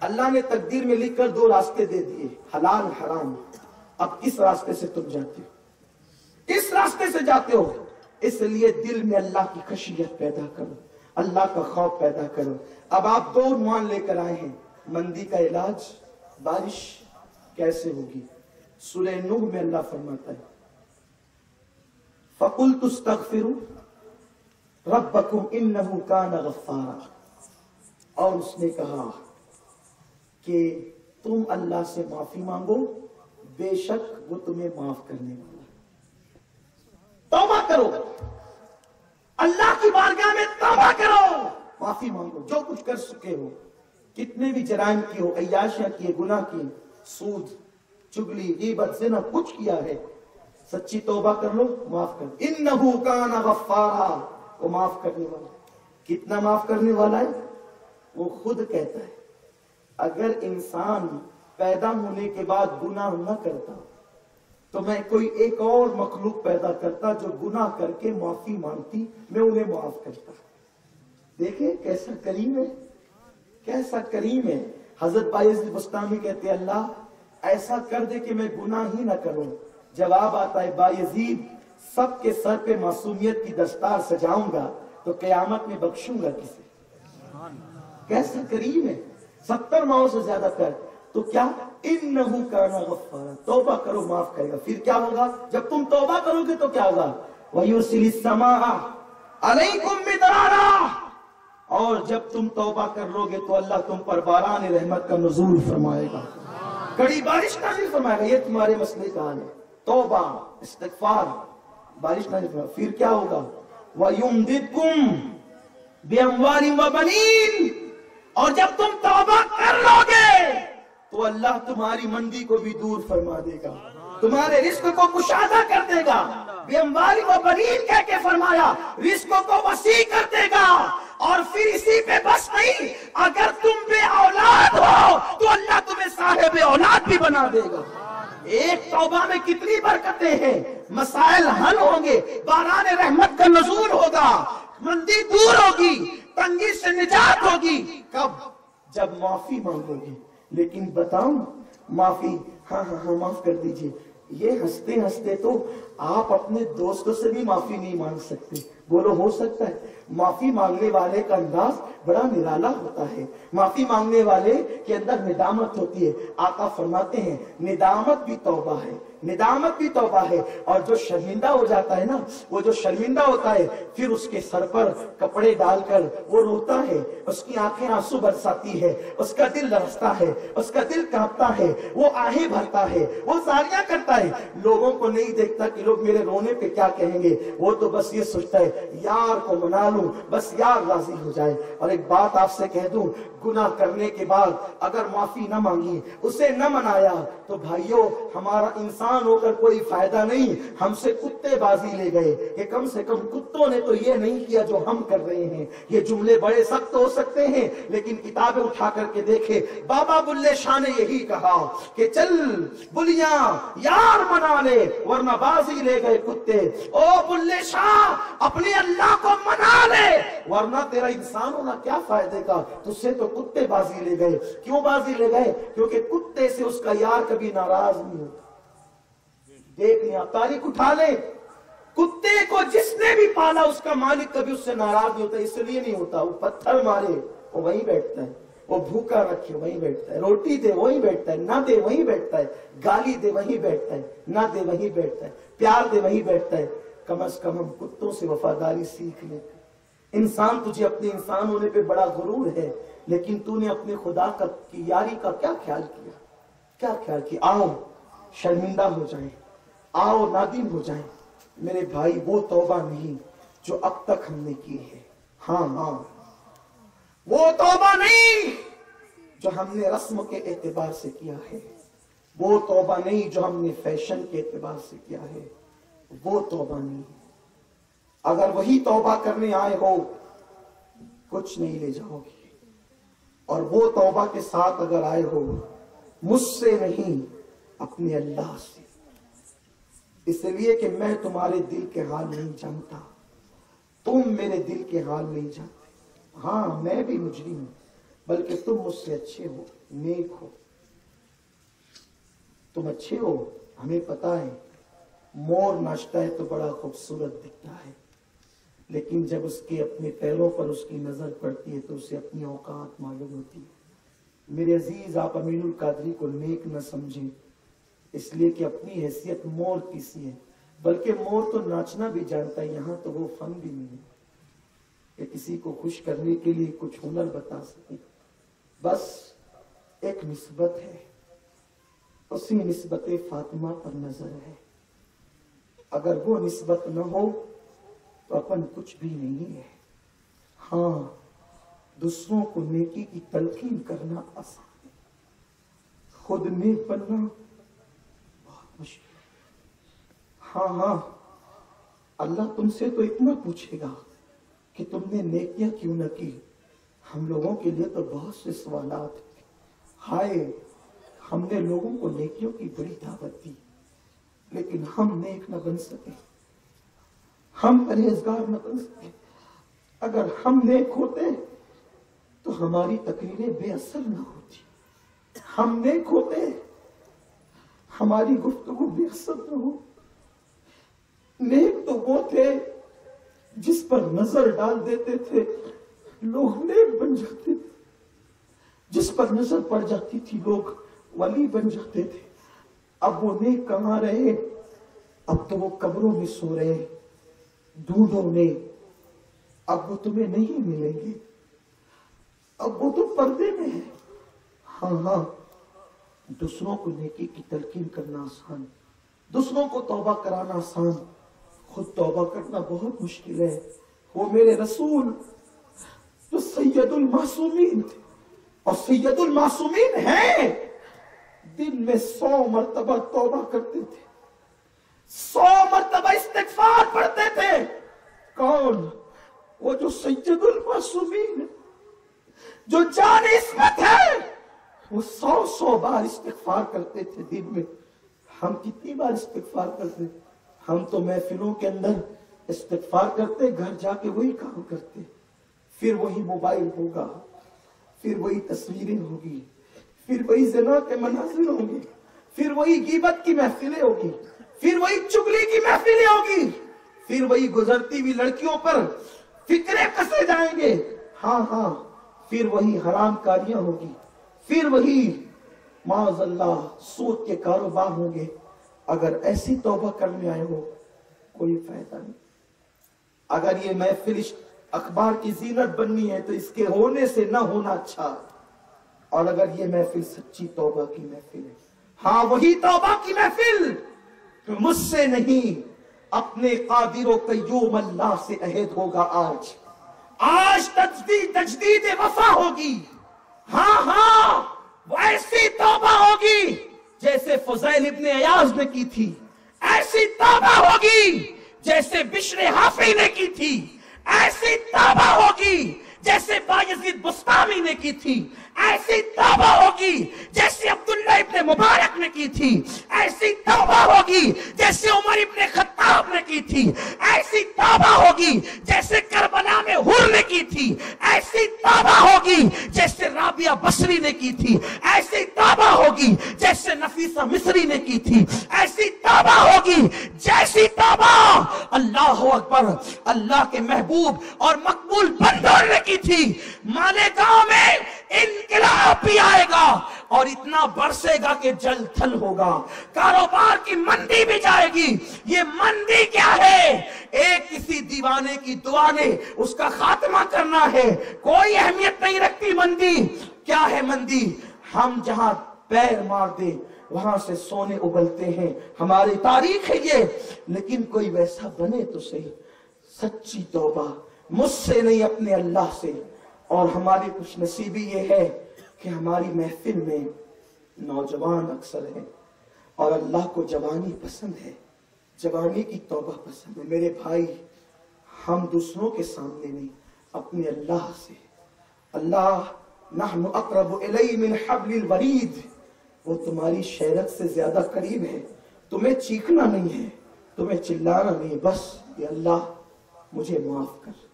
اللہ نے تقدیر میں لکھ کر 2 راستے دے دیے، حلال حرام، اب کس راستے سے تم جاتے ہو؟ کس راستے سے جاتے ہو؟ اس لیے دل میں اللہ کی خشیت پیدا کرو، اللہ کا خوف پیدا کرو۔ اب آپ 2 عنوان لے کر آئے ہیں، مندی کا علاج، بارش کیسے ہوگی؟ سورہ نوح میں اللہ فرماتا ہے فَقُلْتُ اسْتَغْفِرُوا رَبَّكُمْ إِنَّهُ كَانَ غَفَّارًا، اور اس نے کہا کہ تم اللہ سے معافی مانگو، بے شک وہ تمہیں معاف کرنے والا ہے۔ توبہ کرو، اللہ کی بارگاہ میں توبہ کرو، معافی مانگو، جو کچھ کر چکے ہو، کتنے بھی جرائم کی ہو، عیاشیاں کی، گناہ کی، سود، چگلی، غیبت، زنا، کچھ کیا ہے، سچی توبہ کر لو، معاف کر دو۔ انہو کان غفارا، وہ معاف کرنے والا۔ کتنا معاف کرنے والا ہے؟ وہ خود کہتا ہے اگر انسان پیدا ہونے کے بعد گناہ نہ کرتا تو میں کوئی ایک اور مخلوق پیدا کرتا جو گناہ کر کے معافی مانگتی، میں انہیں معاف کرتا۔ دیکھیں کیسا کریم ہے، کیسا کریم ہے۔ حضرت بایزید بستامی کہتے ہیں اللہ ایسا کر دے کہ میں گناہ ہی نہ کروں۔ جواب آتا ہے بایزید سب کے سر پہ معصومیت کی دستار سجاؤں گا تو قیامت میں بخشوں گا کسے۔ کیسا کریم ہے، 70 ماؤں سے زیادہ کر تو کیا انہو کان غفارا، توبہ کرو معاف کرے گا۔ پھر کیا ہوگا؟ جب تم توبہ کرو گے تو کیا ہوگا؟ وَيُرْسِلِ السَّمَاءَ عَلَيْكُمْ مِدْرَارًا، اور جب تم توبہ کر لو گے تو اللہ تم پر باران رحمت کا نزول فرمائے گا، کڑی بارش نازل فرمائے گا۔ یہ تمہارے مسئلے کا حل ہے، توبہ، استغفار، بارش نازل فرمائے گا۔ پھر کیا ہوگا؟ وَيُمْدِدْكُمْ بِأَمْوَالٍ وَبَنِينَ، اور جب تم توبہ کر لو گے تو اللہ تمہاری مندی کو بھی دور فرما دے گا، تمہارے رزق کو کشادہ کر دے گا۔ بیمواری و بنین کہہ کے فرمایا، رزقوں کو وسیع کر دے گا، اور پھر اسی پہ بس نہیں، اگر تم بے اولاد ہو تو اللہ تمہیں صاحب اولاد بھی بنا دے گا۔ ایک توبہ میں کتنی برکتیں ہیں، مسائل حل ہوں گے، باران رحمت کا نزول ہوگا، مندی دور ہوگی، تنگی سے نجات ہوگی۔ کب؟ جب معافی مانگو گی۔ لیکن بتاؤں معافی، ہاں معاف کر دیجئے، یہ ہنستے ہنستے تو آپ اپنے دوستوں سے بھی معافی نہیں مانگ سکتے۔ بولو ہو سکتا ہے؟ معافی مانگنے والے کا انداز بڑا نرالا ہوتا ہے، معافی مانگنے والے کے اندر ندامت ہوتی ہے۔ آقا فرماتے ہیں ندامت بھی توبہ ہے، ندامت بھی توبہ ہے، اور جو شرمندہ ہو جاتا ہے نا، وہ جو شرمندہ ہوتا ہے پھر اس کے سر پر کپڑے ڈال کر وہ روتا ہے، اس کی آنکھیں آنسو برساتی ہے، اس کا دل لرزتا ہے، اس کا دل کانپتا ہے، وہ آہیں بھرتا ہے، وہ زاریاں کرتا ہے، لوگوں کو نہیں دیکھتا کہ لوگ میرے رونے پہ کیا کہیں گے، وہ تو بس یہ سوچتا ہے یار کو منا لوں، بس یار راضی ہو جائے۔ اور ایک بات آپ سے کہہ دوں، گناہ کرنے کے بعد اگر معافی نہ مانگی، اسے نہ منایا، تو بھائیو ہمارا انسان ہو کر کوئی فائدہ نہیں۔ ہم سے کتے بازی لے گئے کہ کم سے کم کتوں نے تو یہ نہیں کیا جو ہم کر رہے ہیں۔ یہ جملے بڑے سخت ہو سکتے ہیں، لیکن کتابیں اٹھا کر کے دیکھے، بابا بلے شاہ نے یہی کہا کہ چل بلیاں یار منا لے ورنہ بازی لے گئے کتے۔ او بلے شاہ اپنے اللہ کو منا لے ورنہ تیرا انسان ہونا کیا فائدے کا، تجھ سے تو کتے بازی لے گئے۔ کیوں بازی لے گئے؟ کیونکہ کتے سے اس کا یار کبھی ناراض نہیں ہوتا۔ دیکھ لیں آپ، تاریخ اٹھا لیں، کتے کو جس نے بھی پالا اس کا مالک کبھی اس سے ناراض نہیں ہوتا۔ اس لیے نہیں ہوتا، وہ پتھر مارے وہ وہیں بیٹھتا ہے، وہ بھوکا رکھے وہیں بیٹھتا ہے، روٹی دے وہیں بیٹھتا ہے، نہ دے وہیں بیٹھتا ہے، گالی دے وہیں بیٹھتا ہے، نہ دے وہیں بیٹھتا ہے، پیار دے وہیں بیٹھتا ہے۔ کم از کم ہم کتوں سے وفاداری سیکھ لیں۔ انسان تجھے اپنے انسان ہونے پہ بڑا غرور ہے، لیکن تو نے اپنے خدا کی یاری کا کیا خیال کیا؟ کیا خیال کیا؟ آؤ شرمندہ ہو جائیں، آؤ نادم ہو جائیں۔ میرے بھائی وہ توبہ نہیں جو اب تک ہم نے کی ہے، ہاں وہ توبہ نہیں جو ہم نے رسم کے اعتبار سے کیا ہے، وہ توبہ نہیں جو ہم نے فیشن کے اعتبار سے کیا ہے، وہ توبہ نہیں۔ اگر وہی توبہ کرنے آئے ہو کچھ نہیں لے جاؤ گے، اور وہ توبہ کے ساتھ اگر آئے ہو مجھ سے نہیں اپنے اللہ سے، اس لیے کہ میں تمہارے دل کے حال نہیں جانتا، تم میرے دل کے حال نہیں جانتے۔ ہاں میں بھی مجرم ہوں، بلکہ تم مجھ سے اچھے ہو، نیک ہو، تم اچھے ہو۔ ہمیں پتا ہے مور ناچتا ہے تو بڑا خوبصورت دکھتا ہے، لیکن جب اس کے اپنے پیروں پر اس کی نظر پڑتی ہے تو اسے اپنی اوقات معلوم ہوتی ہے۔ میرے عزیز، آپ امین القادری کو نیک نہ سمجھیں، اس لیے کہ اپنی حیثیت مور کی سی ہے، بلکہ مور تو ناچنا بھی جانتا ہے، یہاں تو وہ فن بھی نہیں ہے کہ کسی کو خوش کرنے کے لیے کچھ ہنر بتا سکے۔ بس ایک نسبت ہے، اسی نسبت فاطمہ پر نظر ہے۔ اگر وہ نسبت نہ ہو تو اپن کچھ بھی نہیں ہے۔ ہاں دوسروں کو نیکی کی تلقین کرنا آسان ہے، خود نیک بننا بہت مشکل ہے۔ ہاں اللہ تم سے تو اتنا پوچھے گا کہ تم نے نیکیاں کیوں نہ کی۔ ہم لوگوں کے لیے تو بہت سے سوالات ہیں۔ ہائے ہم نے لوگوں کو نیکیوں کی بڑی دعوت دی، لیکن ہم نیک نہ بن سکے، ہم پرہیزگار نہ بن سکے۔ اگر ہم نیک ہوتے تو ہماری تقریریں بے اثر نہ ہوتی، ہم نیک ہوتے ہماری گفتگو بے اثر نہ ہو۔ نیک تو وہ تھے جس پر نظر ڈال دیتے تھے لوگ نیک بن جاتے تھے، جس پر نظر پڑ جاتی تھی لوگ ولی بن جاتے تھے۔ اب وہ نیک کہاں رہے؟ اب تو وہ قبروں میں سو رہے، ڈھونڈو نے اب وہ تمہیں نہیں ملیں گے، اب وہ تو پردے میں ہے۔ ہاں دوسروں کو نیکی کی تلقین کرنا آسان، دوسروں کو توبہ کرانا آسان، خود توبہ کرنا بہت مشکل ہے۔ وہ میرے رسول جو سید المعصومین تھے اور سید المعصومین ہیں، دن میں 100 مرتبہ توبہ کرتے تھے، 100 مرتبہ استغفار پڑھتے تھے. کون؟ وہ جو سید المعصومین، جو جان عصمت ہے، وہ 100 بار استغفار کرتے تھے دن میں. ہم کتنی بار استغفار کرتے؟ ہم تو محفلوں کے اندر استغفار کرتے، گھر جا کے وہی کام کرتے. پھر وہی موبائل ہوگا، پھر وہی تصویریں ہوگی، پھر وہی زنا کے مناظر ہوں گے، پھر وہی غیبت کی محفلیں ہوگی، پھر وہی چغلی کی محفلیں ہوگی، پھر وہی گزرتی ہوئی لڑکیوں پر فکرے کسے جائیں گے. ہاں پھر وہی حرام کاریاں ہوگی، پھر وہی معاذ اللہ سود کے کاروبار ہوں گے. اگر ایسی توبہ کرنے آئے ہو کوئی فائدہ نہیں. اگر یہ محفل اخبار کی زینت بننی ہے تو اس کے ہونے سے نہ ہونا اچھا. اور اگر یہ محفل سچی توبہ کی محفل ہے، ہاں وہی توبہ کی محفل، مجھ سے نہیں اپنے قادر و قیوم اللہ سے عہد ہوگا. آج تجدید وفا ہوگی. ہاں وہ ایسی توبہ ہوگی جیسے فضیل ابن عیاض نے کی تھی، ایسی توبہ ہوگی جیسے بشر حافی نے کی تھی، ایسی توبہ ہوگی جیسے بایزید بسطامی نے کی تھی، ایسی توبہ ہوگی جیسے عبداللہ ابن مبارک نے کی تھی، ایسی توبہ ہوگی جیسے عمر ابن خطاب نے کی تھی، ایسی توبہ ہوگی جیسے کربلا میں حر نے کی تھی، ایسی توبہ ہوگی جیسے رابعہ بصری نے کی تھی، ایسی توبہ ہوگی جیسے نفیسہ مصری نے کی تھی، ایسی توبہ ہوگی جیسی توبہ اللہ اکبر اللہ کے محبوب اور مقبول بندوں نے کی تھی. مالیگاؤں میں انقلاب بھی آئے گا اور اتنا برسے گا کہ جل تھل ہوگا. کاروبار کی مندی بھی جائے گی. یہ مندی کیا ہے؟ ایک کسی دیوانے کی دعا نے اس کا خاتمہ کرنا ہے. کوئی اہمیت نہیں رکھتی مندی. کیا ہے مندی؟ ہم جہاں پیر مار دیں وہاں سے سونے ابلتے ہیں. ہماری تاریخ ہے یہ. لیکن کوئی ویسا بنے تو صحیح. سچی توبہ مجھ سے نہیں اپنے اللہ سے. اور ہماری خوش نصیبی یہ ہے کہ ہماری محفل میں نوجوان اکثر ہیں اور اللہ کو جوانی پسند ہے، جوانی کی توبہ پسند ہے. میرے بھائی، ہم دوسروں کے سامنے نہیں اپنے اللہ سے. اللہ نحن اقرب الی من حبل الورید، وہ تمہاری شہرت سے زیادہ قریب ہے. تمہیں چیخنا نہیں ہے، تمہیں چلانا نہیں. بس یہ اللہ مجھے معاف کر.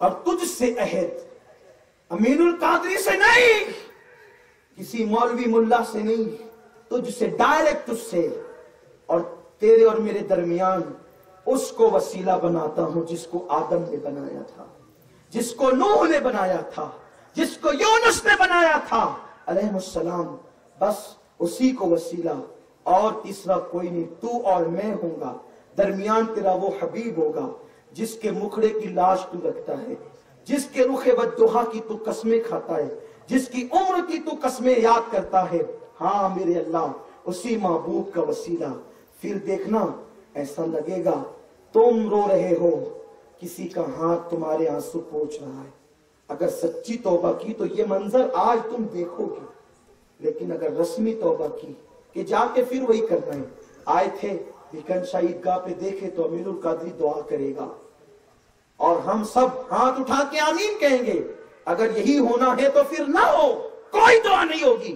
اور تجھ سے عہد، امین القادری سے نہیں، کسی مولوی ملا سے نہیں، تجھ سے ڈائریکٹ، تجھ سے. اور تیرے اور میرے درمیان اس کو وسیلہ بناتا ہوں جس کو آدم نے بنایا تھا، جس کو نوح نے بنایا تھا، جس کو یونس نے بنایا تھا علیہ السلام. بس اسی کو وسیلہ، اور تیسرا کوئی نہیں. تو اور میں ہوں گا، درمیان تیرا وہ حبیب ہوگا جس کے مکھڑے کی لاش تو رکھتا ہے، جس کے رخ بددہا کی تو قسمیں کھاتا ہے، جس کی عمر کی تو قسمیں یاد کرتا ہے. ہاں میرے اللہ، اسی محبوب کا وسیلہ. پھر دیکھنا ایسا لگے گا تم رو رہے ہو، کسی کا ہاتھ تمہارے آنسو پوچھ رہا ہے. اگر سچی توبہ کی تو یہ منظر آج تم دیکھو گے. لیکن اگر رسمی توبہ کی کہ جا کے پھر وہی کرنا ہے. آئے تھے لیکن شہید گاہ پہ دیکھے تو امین القادری دعا کرے گا اور ہم سب ہاتھ اٹھا کے آمین کہیں گے. اگر یہی ہونا ہے تو پھر نہ ہو، کوئی دعا نہیں ہوگی.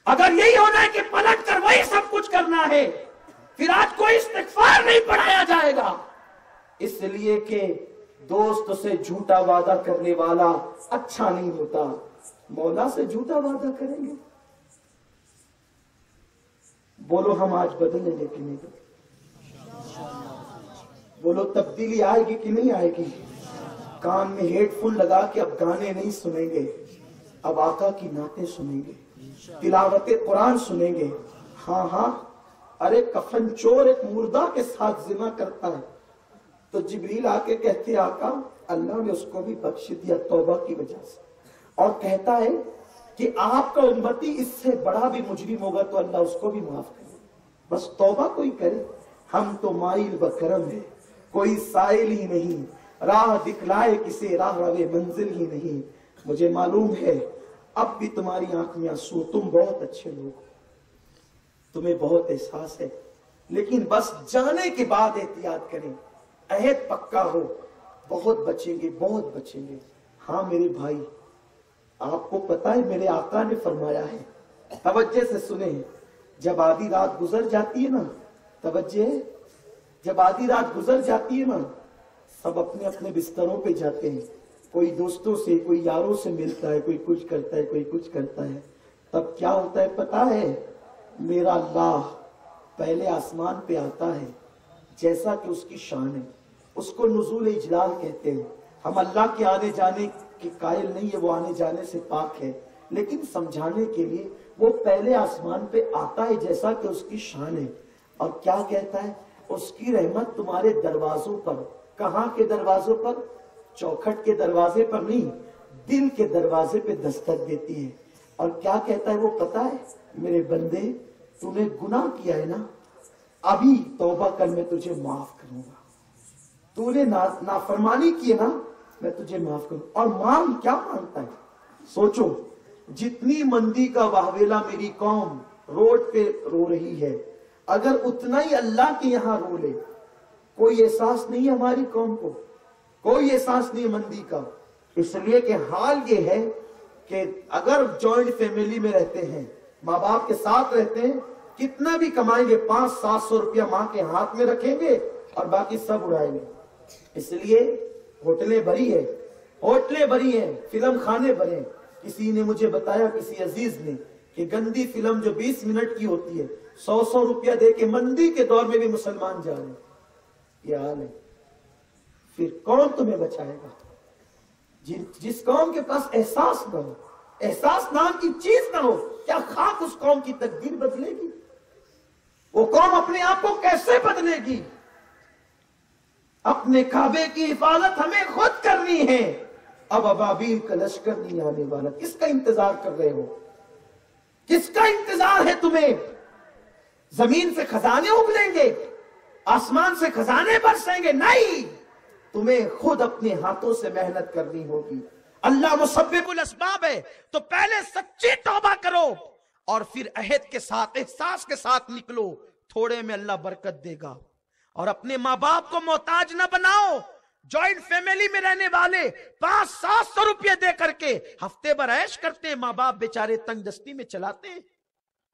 اگر یہی ہونا ہے کہ پلٹ کر وہی سب کچھ کرنا ہے، پھر آج کوئی استغفار نہیں پڑھایا جائے گا. اس لیے کہ دوست سے جھوٹا وعدہ کرنے والا اچھا نہیں ہوتا. مولا سے جھوٹا وعدہ کریں گے؟ بولو ہم آج بدلیں گے کہ نہیں بدلیں؟ بولو تبدیلی آئے گی کہ نہیں آئے گی؟ کان میں ہیڈ فون لگا کے اب گانے نہیں سنیں گے، اب آقا کی نعتیں سنیں گے، تلاوت قرآن سنیں گے. ہاں ارے کفن چور ایک مردہ کے ساتھ زنا کرتا ہے تو جبریل آ کے کہتے آقا اللہ نے اس کو بھی بخش دیا توبہ کی وجہ سے. اور کہتا ہے کہ آپ کا امتی اس سے بڑا بھی مجرم ہوگا تو اللہ اس کو بھی معاف کرے. بس توبہ کوئی کرے. ہم تو مائل بکرم ہے، کوئی سائل ہی نہیں، راہ دکھلائے کسے راہ روے منزل ہی نہیں. مجھے معلوم ہے اب بھی تمہاری آنکھ میں آنسو، تم بہت اچھے لوگ، تمہیں بہت احساس ہے، لیکن بس جانے کے بعد احتیاط کریں، عہد پکا ہو، بہت بچیں گے، بہت بچیں گے۔ ہاں میرے بھائی، آپ کو پتا ہے میرے آقا نے فرمایا ہے، توجہ سے سنیں، جب آدھی رات گزر جاتی ہے نا، توجہ، جب آدھی رات گزر جاتی ہے نا، سب اپنے اپنے بستروں پہ جاتے ہیں، کوئی دوستوں سے، کوئی یاروں سے ملتا ہے، کوئی کچھ کرتا ہے، کوئی کچھ کرتا ہے، تب کیا ہوتا ہے پتا ہے؟ میرا اللہ پہلے آسمان پہ آتا ہے، جیسا کہ اس کی شان ہے، اس کو نزول اجلال کہتے ہیں۔ ہم اللہ کے آنے جانے کے قائل نہیں ہے، وہ آنے جانے سے پاک ہے، لیکن سمجھانے کے لیے وہ پہلے آسمان پہ آتا ہے جیسا کہ اس کی شان ہے، اور کیا کہتا ہے؟ اس کی رحمت تمہارے دروازوں پر، کہاں کے دروازوں پر؟ چوکھٹ کے دروازے پر نہیں، دل کے دروازے پہ دستک دیتی ہے، اور کیا کہتا ہے وہ پتا ہے؟ میرے بندے، تو نے گناہ کیا ہے نا، ابھی توبہ کر، میں تجھے معاف کروں گا۔ تو نے نافرمانی کی ہے نا، میں تجھے معاف کروں۔ اور مانگ، کیا مانگتا ہے؟ سوچو، جتنی مندی کا واویلا میری قوم روڈ پہ رو رہی ہے، اگر اتنا ہی اللہ کے یہاں رو لے، کوئی احساس نہیں ہے ہماری قوم کو، کوئی احساس نہیں مندی کا، اس لیے کہ حال یہ ہے کہ اگر جوائنٹ فیملی میں رہتے ہیں، ماں باپ کے ساتھ رہتے ہیں، کتنا بھی کمائیں گے، 500-700 روپیہ ماں کے ہاتھ میں رکھیں گے اور باقی سب اڑائیں گے۔ اس لیے ہوٹلیں بھری ہیں، ہوٹلیں بھری ہیں، فلم خانے بھرے ہیں۔ کسی نے مجھے بتایا، کسی عزیز نے، کہ گندی فلم جو 20 منٹ کی ہوتی ہے، 100 روپیہ دے کے مندی کے دور میں بھی مسلمان جا رہے ہیں۔ یہ حال ہے، پھر کون تمہیں بچائے گا؟ جس قوم کے پاس احساس نہ ہو، احساس نام کی چیز نہ ہو، کیا خاک اس قوم کی تقدیر بدلے گی؟ وہ قوم اپنے آپ کو کیسے بدلے گی؟ اپنے کعبے کی حفاظت ہمیں خود کرنی ہے۔ اب ابابیل کا لشکر نہیں آنے والا، کس کا انتظار کر رہے ہو؟ کس کا انتظار ہے تمہیں؟ زمین سے خزانے اگلیں گے، آسمان سے خزانے برسیں گے؟ نہیں، تمہیں خود اپنے ہاتھوں سے محنت کرنی ہوگی۔ اللہ مسبب الاسباب ہے، تو پہلے سچی توبہ کرو اور پھر عہد کے ساتھ، احساس کے ساتھ نکلو، تھوڑے میں اللہ برکت دے گا۔ اور اپنے ماں باپ کو محتاج نہ بناؤ۔ جوائنٹ فیملی میں رہنے والے 500-700 روپے دے کر کے ہفتے بھر عیش کرتے ہیں، ماں باپ بیچارے تنگ دستی میں چلاتے ہیں۔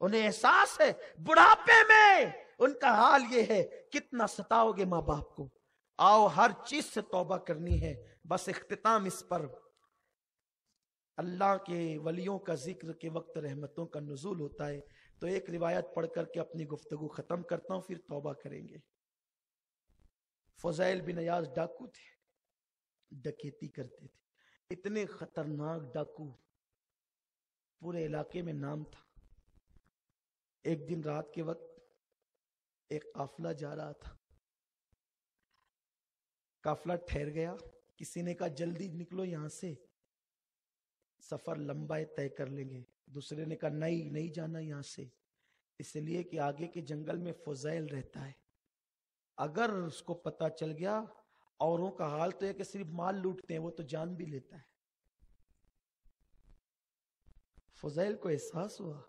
انہیں احساس ہے بڑھاپے میں ان کا حال یہ ہے، کتنا ستاؤ گے ماں باپ کو۔ آؤ، ہر چیز سے توبہ کرنی ہے۔ بس اختتام اس پر، اللہ کے ولیوں کا ذکر کے وقت رحمتوں کا نزول ہوتا ہے، تو ایک روایت پڑھ کر کے اپنی گفتگو ختم کرتا ہوں، پھر توبہ کریں گے۔ فضیل بن عیاض ڈاکو تھے، ڈکیتی کرتے تھے، اتنے خطرناک ڈاکو، پورے علاقے میں نام تھا۔ ایک دن رات کے وقت ایک قافلہ جا رہا تھا، قافلہ ٹھہر گیا، کسی نے کہا جلدی نکلو یہاں سے، سفر لمبا ہے، طے کر لیں گے۔ دوسرے نے کہا نہیں جانا یہاں سے، اس لیے کہ آگے کے جنگل میں فضیل رہتا ہے، اگر اس کو پتا چل گیا، اوروں کا حال تو ہے کہ صرف مال لوٹتے ہیں، وہ تو جان بھی لیتا ہے۔ فضیل کو احساس ہوا،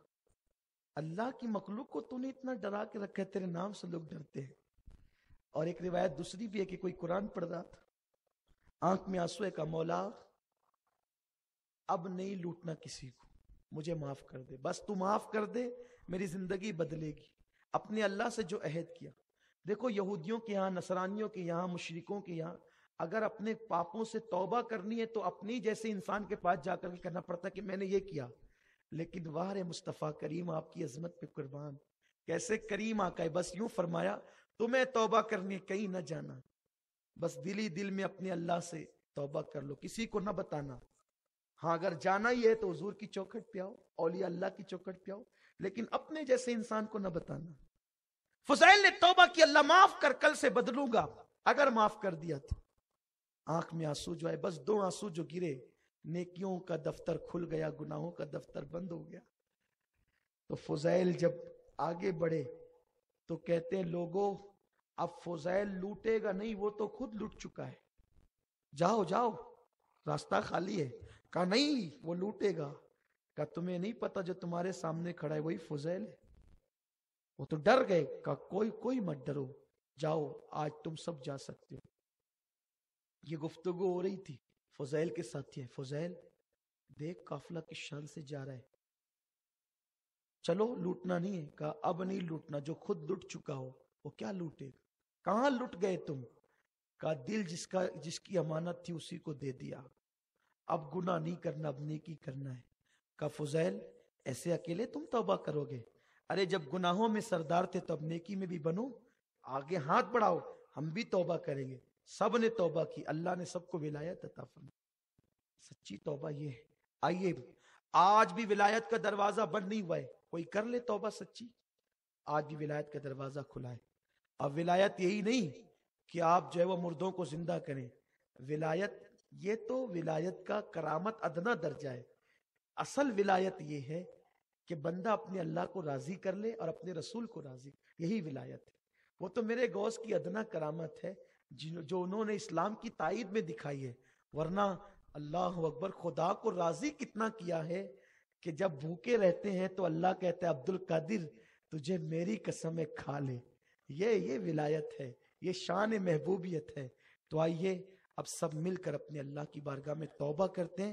اللہ کی مخلوق کو تو نے اتنا ڈرا کے رکھا ہے، تیرے نام سے لوگ ڈرتے ہیں۔ اور ایک روایت دوسری بھی ہے کہ کوئی قرآن پڑھ رہا تھا، آنکھ میں آنسو ہے، کہ مولا اب نہیں لوٹنا کسی کو، مجھے معاف کر دے، بس تو معاف کر دے، میری زندگی بدلے گی۔ اپنے اللہ سے جو عہد کیا۔ دیکھو یہودیوں کے یہاں، نصرانیوں کے یہاں، مشرکوں کے یہاں اگر اپنے پاپوں سے توبہ کرنی ہے تو اپنی جیسے انسان کے پاس جا کر کے کرنا پڑتا کہ میں نے یہ کیا، لیکن واہ مصطفیٰ کریم، آپ کی عظمت پہ قربان، کیسے کریم آقا ہے، بس یوں فرمایا تمہیں توبہ کرنی ہے، کہیں نہ جانا، بس دل ہی دل میں اپنے اللہ سے توبہ کر لو، کسی کو نہ بتانا۔ ہاں اگر جانا ہی ہے تو حضور کی چوکھٹ پہ آؤ، اولیاء اللہ کی چوکھٹ پہ آؤ، لیکن اپنے جیسے انسان کو نہ بتانا۔ فضیل نے توبہ کی، اللہ معاف کر، کل سے بدلوں گا۔ اگر معاف کر دیا تو آنکھ میں آنسو جو ہے، بس 2 آنسو جو گرے، نیکیوں کا دفتر کھل گیا، گناہوں کا دفتر بند ہو گیا۔ تو فضیل جب آگے بڑھے تو کہتے ہیں لوگوں اب فضیل لوٹے گا نہیں، وہ تو خود لوٹ چکا ہے، جاؤ جاؤ راستہ خالی ہے۔ کہا نہیں وہ لوٹے گا۔ کہا تمہیں نہیں پتا جو تمہارے سامنے کھڑا ہے وہی فضیل ہے۔ وہ تو ڈر گئے، کہا کوئی مت ڈرو، جاؤ آج تم سب جا سکتے ہو۔ یہ گفتگو ہو رہی تھی، فضیل کے ساتھی ہے، فضیل دیکھ قافلہ کس شان سے جا رہا ہے، چلو لوٹنا نہیں ہے۔ کہا اب نہیں لوٹنا، جو خود لٹ چکا ہو وہ کیا لوٹے گا، کہاں لٹ گئے تم؟ کہا دل جس کی امانت تھی اسی کو دے دیا، اب گناہ نہیں کرنا، اب نیکی کرنا ہے۔ کہا فضیل ایسے اکیلے تم توبہ کرو گے؟ ارے جب گناہوں میں سردار تھے تو اب نیکی میں بھی بنو، آگے ہاتھ بڑھاؤ، ہم بھی توبہ کریں گے۔ سب نے توبہ کی، اللہ نے سب کو ولایت عطا فرمائی۔ سچی توبہ یہ ہے۔ آئیے آج بھی ولایت کا دروازہ بند نہیں ہوا ہے، کوئی کر لے توبہ سچی، آج بھی ولایت کا دروازہ کھلا ہے۔ اب ولایت یہی نہیں کہ آپ جو ہے وہ مردوں کو زندہ کریں، ولایت یہ تو ولایت کا کرامت ادنا درجہ ہے، اصل ولایت یہ ہے کہ بندہ اپنے اللہ کو راضی کر لے اور اپنے رسول کو راضی، یہی ولایت ہے۔ وہ تو میرے غوث کی ادنا کرامت ہے جو انہوں نے اسلام کی تائید میں دکھائی ہے، ورنہ اللہ اکبر، خدا کو راضی کتنا کیا ہے کہ جب بھوکے رہتے ہیں تو اللہ کہتا ہے عبد القادر تجھے میری قسم کھا لے۔ یہ ولایت ہے، یہ شان محبوبیت ہے۔ تو آئیے اب سب مل کر اپنے اللہ کی بارگاہ میں توبہ کرتے ہیں